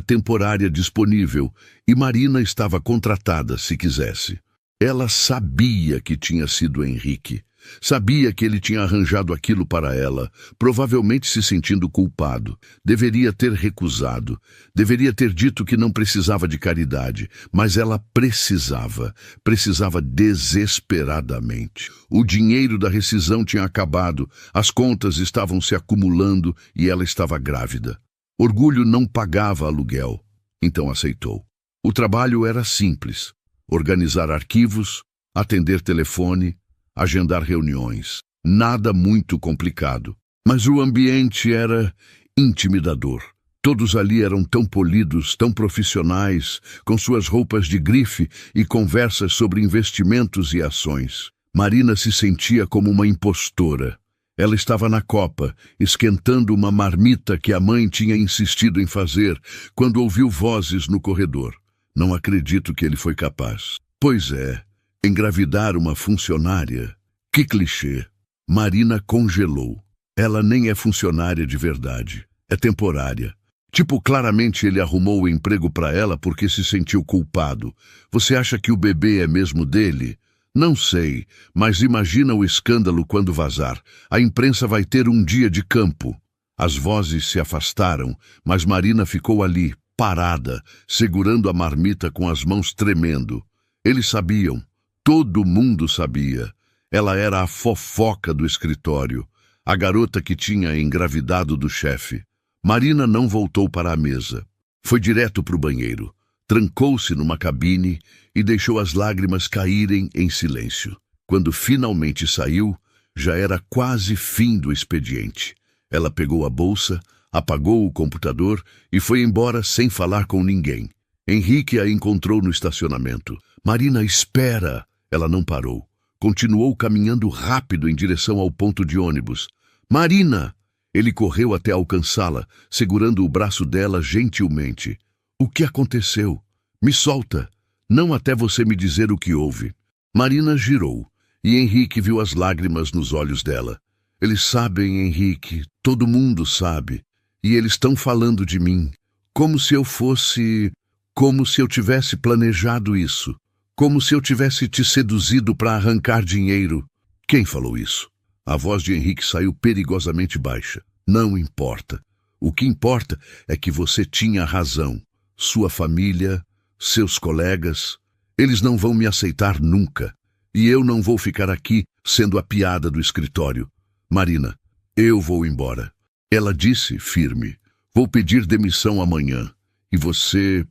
Speaker 1: temporária disponível e Marina estava contratada se quisesse. Ela sabia que tinha sido Henrique. Sabia que ele tinha arranjado aquilo para ela, provavelmente se sentindo culpado. Deveria ter recusado. Deveria ter dito que não precisava de caridade. Mas ela precisava. Precisava desesperadamente. O dinheiro da rescisão tinha acabado. As contas estavam se acumulando e ela estava grávida. Orgulho não pagava aluguel. Então aceitou. O trabalho era simples. Organizar arquivos, atender telefone, agendar reuniões. Nada muito complicado. Mas o ambiente era intimidador. Todos ali eram tão polidos, tão profissionais, com suas roupas de grife e conversas sobre investimentos e ações. Marina se sentia como uma impostora. Ela estava na copa, esquentando uma marmita que a mãe tinha insistido em fazer, quando ouviu vozes no corredor. Não acredito que ele foi capaz. Pois é. Engravidar uma funcionária? Que clichê! Marina congelou. Ela nem é funcionária de verdade. É temporária. Tipo, claramente ele arrumou o emprego para ela porque se sentiu culpado. Você acha que o bebê é mesmo dele? Não sei, mas imagina o escândalo quando vazar. A imprensa vai ter um dia de campo. As vozes se afastaram, mas Marina ficou ali, parada, segurando a marmita com as mãos tremendo. Eles sabiam. Todo mundo sabia. Ela era a fofoca do escritório, a garota que tinha engravidado do chefe. Marina não voltou para a mesa. Foi direto para o banheiro, trancou-se numa cabine e deixou as lágrimas caírem em silêncio. Quando finalmente saiu, já era quase fim do expediente. Ela pegou a bolsa, apagou o computador e foi embora sem falar com ninguém. Henrique a encontrou no estacionamento. Marina, espera! Ela não parou. Continuou caminhando rápido em direção ao ponto de ônibus. Marina! Ele correu até alcançá-la, segurando o braço dela gentilmente. O que aconteceu? Me solta. Não até você me dizer o que houve. Marina girou, e Henrique viu as lágrimas nos olhos dela. Eles sabem, Henrique, todo mundo sabe. E eles estão falando de mim. Como se eu fosse... Como se eu tivesse planejado isso. Como se eu tivesse te seduzido para arrancar dinheiro. Quem falou isso? A voz de Henrique saiu perigosamente baixa. Não importa. O que importa é que você tinha razão. Sua família, seus colegas, eles não vão me aceitar nunca. E eu não vou ficar aqui sendo a piada do escritório. Marina, eu vou embora. Ela disse, firme, vou pedir demissão amanhã. E você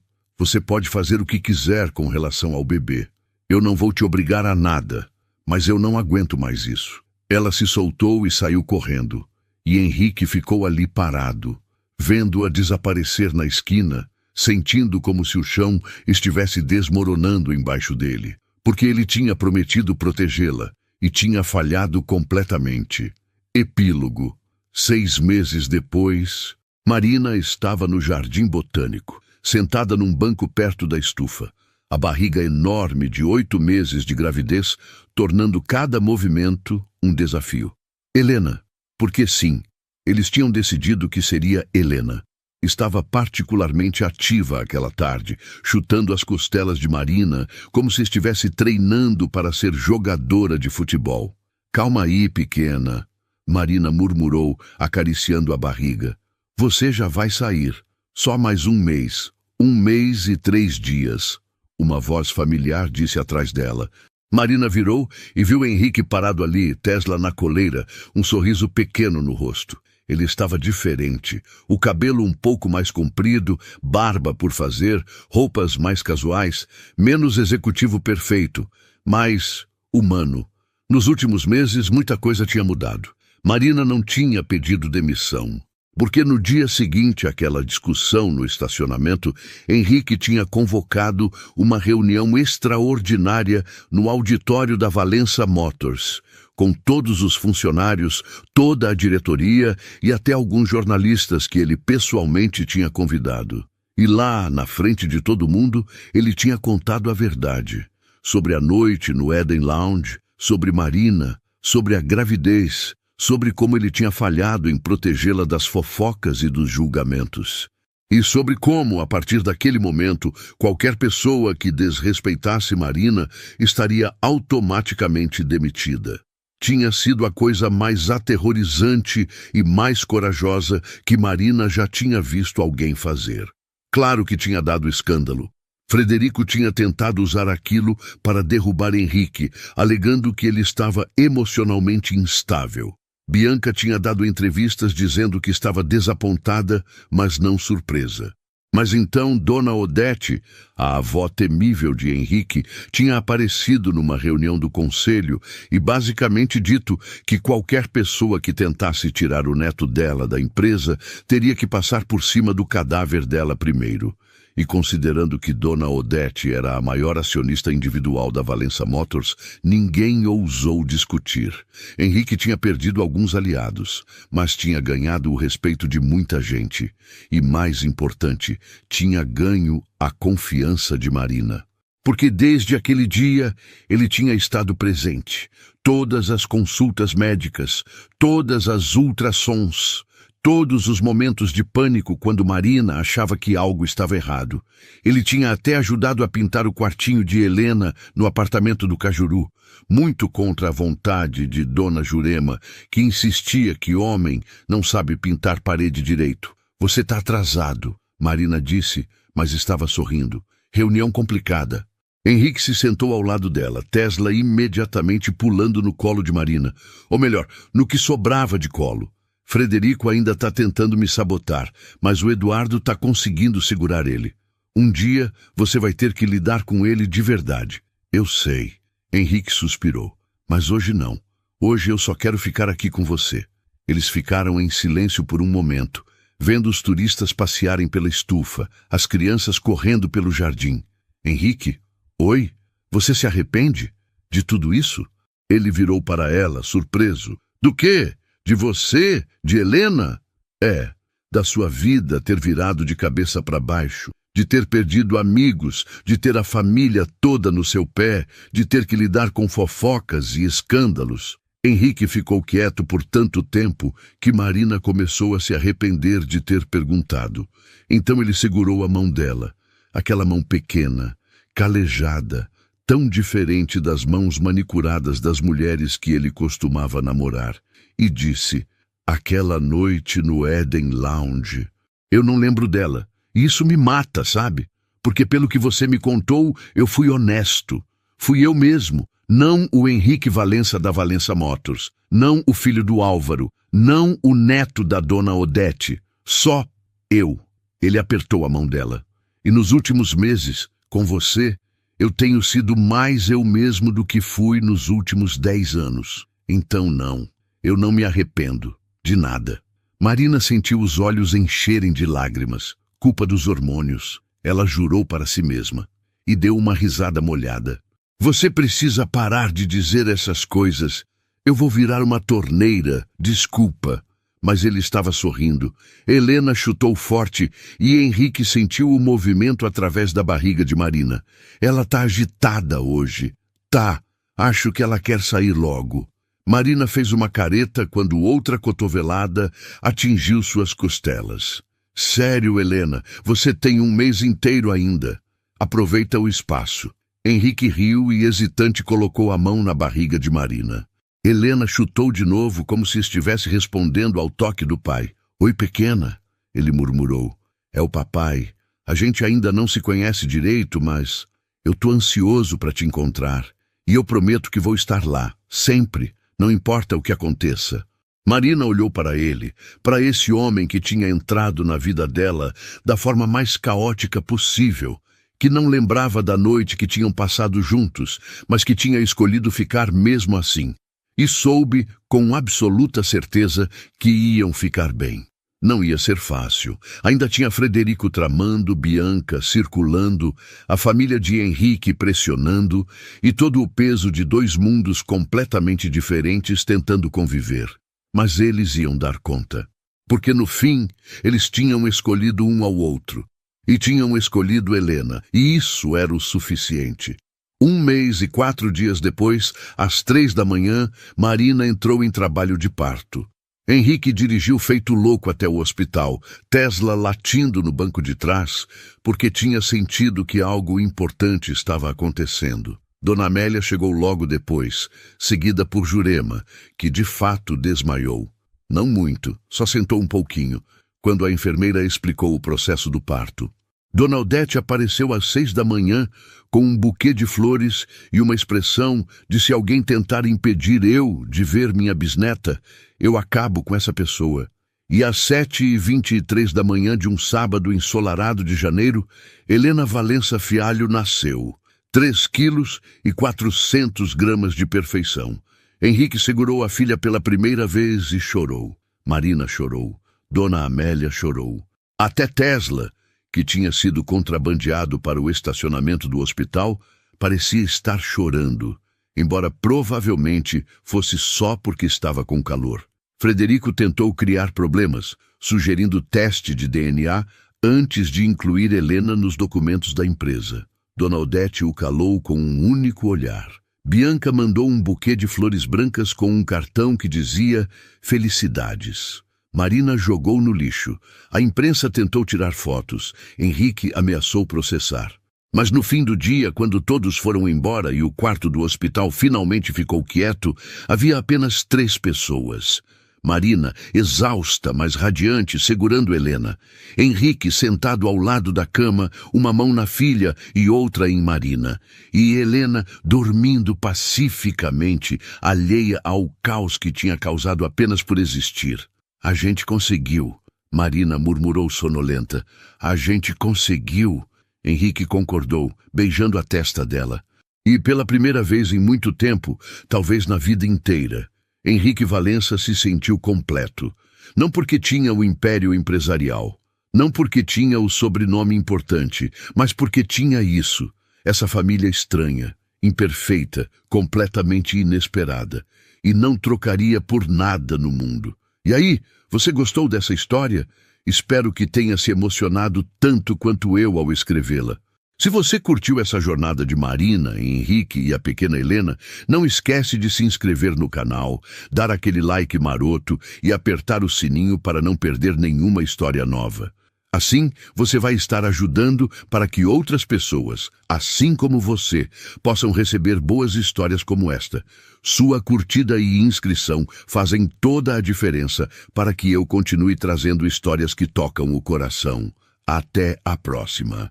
Speaker 1: pode fazer o que quiser com relação ao bebê. Eu não vou te obrigar a nada, mas eu não aguento mais isso. Ela se soltou e saiu correndo. E Henrique ficou ali parado, vendo-a desaparecer na esquina, sentindo como se o chão estivesse desmoronando embaixo dele, porque ele tinha prometido protegê-la e tinha falhado completamente. Epílogo. 6 meses depois, Marina estava no Jardim Botânico, sentada num banco perto da estufa, a barriga enorme de 8 meses de gravidez, tornando cada movimento um desafio. Helena, porque sim, eles tinham decidido que seria Helena. Estava particularmente ativa aquela tarde, chutando as costelas de Marina, como se estivesse treinando para ser jogadora de futebol. Calma aí, pequena, Marina murmurou, acariciando a barriga. Você já vai sair. Só mais 1 mês. 1 mês e 3 dias. Uma voz familiar disse atrás dela. Marina virou e viu Henrique parado ali, Tesla na coleira, um sorriso pequeno no rosto. Ele estava diferente, o cabelo um pouco mais comprido, barba por fazer, roupas mais casuais, menos executivo perfeito, mais humano. Nos últimos meses, muita coisa tinha mudado. Marina não tinha pedido demissão, porque no dia seguinte àquela discussão no estacionamento, Henrique tinha convocado uma reunião extraordinária no auditório da Valença Motors, com todos os funcionários, toda a diretoria e até alguns jornalistas que ele pessoalmente tinha convidado. E lá, na frente de todo mundo, ele tinha contado a verdade. Sobre a noite no Eden Lounge, sobre Marina, sobre a gravidez, sobre como ele tinha falhado em protegê-la das fofocas e dos julgamentos. E sobre como, a partir daquele momento, qualquer pessoa que desrespeitasse Marina estaria automaticamente demitida. Tinha sido a coisa mais aterrorizante e mais corajosa que Marina já tinha visto alguém fazer. Claro que tinha dado escândalo. Frederico tinha tentado usar aquilo para derrubar Henrique, alegando que ele estava emocionalmente instável. Bianca tinha dado entrevistas dizendo que estava desapontada, mas não surpresa. Mas então Dona Odete, a avó temível de Henrique, tinha aparecido numa reunião do conselho e basicamente dito que qualquer pessoa que tentasse tirar o neto dela da empresa teria que passar por cima do cadáver dela primeiro. E considerando que Dona Odete era a maior acionista individual da Valença Motors, ninguém ousou discutir. Henrique tinha perdido alguns aliados, mas tinha ganhado o respeito de muita gente. E, mais importante, tinha ganho a confiança de Marina. Porque desde aquele dia ele tinha estado presente. Todas as consultas médicas, todas as ultrassons, todos os momentos de pânico quando Marina achava que algo estava errado. Ele tinha até ajudado a pintar o quartinho de Helena no apartamento do Cajuru, muito contra a vontade de Dona Jurema, que insistia que homem não sabe pintar parede direito. Você está atrasado, Marina disse, mas estava sorrindo. Reunião complicada. Henrique se sentou ao lado dela, Tesla imediatamente pulando no colo de Marina. Ou melhor, no que sobrava de colo. Frederico ainda está tentando me sabotar, mas o Eduardo está conseguindo segurar ele. Um dia você vai ter que lidar com ele de verdade. Eu sei. Henrique suspirou. Mas hoje não. Hoje eu só quero ficar aqui com você. Eles ficaram em silêncio por um momento, vendo os turistas passearem pela estufa, as crianças correndo pelo jardim. Henrique? Oi? Você se arrepende de tudo isso? Ele virou para ela, surpreso. Do quê? De você? De Helena? É, da sua vida ter virado de cabeça para baixo, de ter perdido amigos, de ter a família toda no seu pé, de ter que lidar com fofocas e escândalos. Henrique ficou quieto por tanto tempo que Marina começou a se arrepender de ter perguntado. Então ele segurou a mão dela, aquela mão pequena, calejada, tão diferente das mãos manicuradas das mulheres que ele costumava namorar, e disse, aquela noite no Eden Lounge. Eu não lembro dela, e isso me mata, sabe? Porque pelo que você me contou, eu fui honesto. Fui eu mesmo, não o Henrique Valença da Valença Motors, não o filho do Álvaro, não o neto da Dona Odete, só eu. Ele apertou a mão dela. E nos últimos meses, com você, eu tenho sido mais eu mesmo do que fui nos últimos 10 anos. Então não. Eu não me arrependo, de nada. Marina sentiu os olhos encherem de lágrimas, culpa dos hormônios. Ela jurou para si mesma e deu uma risada molhada. Você precisa parar de dizer essas coisas. Eu vou virar uma torneira, desculpa. Mas ele estava sorrindo. Helena chutou forte e Henrique sentiu o movimento através da barriga de Marina. Ela está agitada hoje. Tá, acho que ela quer sair logo. Marina fez uma careta quando outra cotovelada atingiu suas costelas. Sério, Helena, você tem 1 mês inteiro ainda. Aproveita o espaço. Henrique riu e hesitante colocou a mão na barriga de Marina. Helena chutou de novo, como se estivesse respondendo ao toque do pai. Oi, pequena, ele murmurou. É o papai. A gente ainda não se conhece direito, mas eu tô ansioso para te encontrar. E eu prometo que vou estar lá, sempre, não importa o que aconteça. Marina olhou para ele, para esse homem que tinha entrado na vida dela da forma mais caótica possível, que não lembrava da noite que tinham passado juntos, mas que tinha escolhido ficar mesmo assim. E soube, com absoluta certeza, que iam ficar bem. Não ia ser fácil. Ainda tinha Frederico tramando, Bianca circulando, a família de Henrique pressionando e todo o peso de dois mundos completamente diferentes tentando conviver. Mas eles iam dar conta. Porque no fim, eles tinham escolhido um ao outro. E tinham escolhido Helena, e isso era o suficiente. 1 mês e 4 dias depois, às 3 da manhã, Marina entrou em trabalho de parto. Henrique dirigiu feito louco até o hospital, Tesla latindo no banco de trás, porque tinha sentido que algo importante estava acontecendo. Dona Amélia chegou logo depois, seguida por Jurema, que de fato desmaiou. Não muito, só sentou um pouquinho, quando a enfermeira explicou o processo do parto. Dona Odete apareceu às 6 da manhã com um buquê de flores e uma expressão de se alguém tentar impedir eu de ver minha bisneta, eu acabo com essa pessoa. E às 7h23 da manhã de um sábado ensolarado de janeiro, Helena Valença Fialho nasceu. 3 quilos e 400 gramas de perfeição. Henrique segurou a filha pela primeira vez e chorou. Marina chorou. Dona Amélia chorou. Até Tesla, que tinha sido contrabandeado para o estacionamento do hospital, parecia estar chorando, embora provavelmente fosse só porque estava com calor. Frederico tentou criar problemas, sugerindo teste de DNA antes de incluir Helena nos documentos da empresa. Dona Odete o calou com um único olhar. Bianca mandou um buquê de flores brancas com um cartão que dizia felicidades. Marina jogou no lixo. A imprensa tentou tirar fotos. Henrique ameaçou processar. Mas no fim do dia, quando todos foram embora e o quarto do hospital finalmente ficou quieto, havia apenas 3 pessoas. Marina, exausta, mas radiante, segurando Helena. Henrique sentado ao lado da cama, uma mão na filha e outra em Marina. E Helena dormindo pacificamente, alheia ao caos que tinha causado apenas por existir. A gente conseguiu, Marina murmurou sonolenta. A gente conseguiu. Henrique concordou, beijando a testa dela. E pela primeira vez em muito tempo, talvez na vida inteira, Henrique Valença se sentiu completo. Não porque tinha o império empresarial, não porque tinha o sobrenome importante, mas porque tinha isso, essa família estranha, imperfeita, completamente inesperada, e não trocaria por nada no mundo. E aí, você gostou dessa história? Espero que tenha se emocionado tanto quanto eu ao escrevê-la. Se você curtiu essa jornada de Marina, Henrique e a pequena Helena, não esquece de se inscrever no canal, dar aquele like maroto e apertar o sininho para não perder nenhuma história nova. Assim, você vai estar ajudando para que outras pessoas, assim como você, possam receber boas histórias como esta. Sua curtida e inscrição fazem toda a diferença para que eu continue trazendo histórias que tocam o coração. Até a próxima.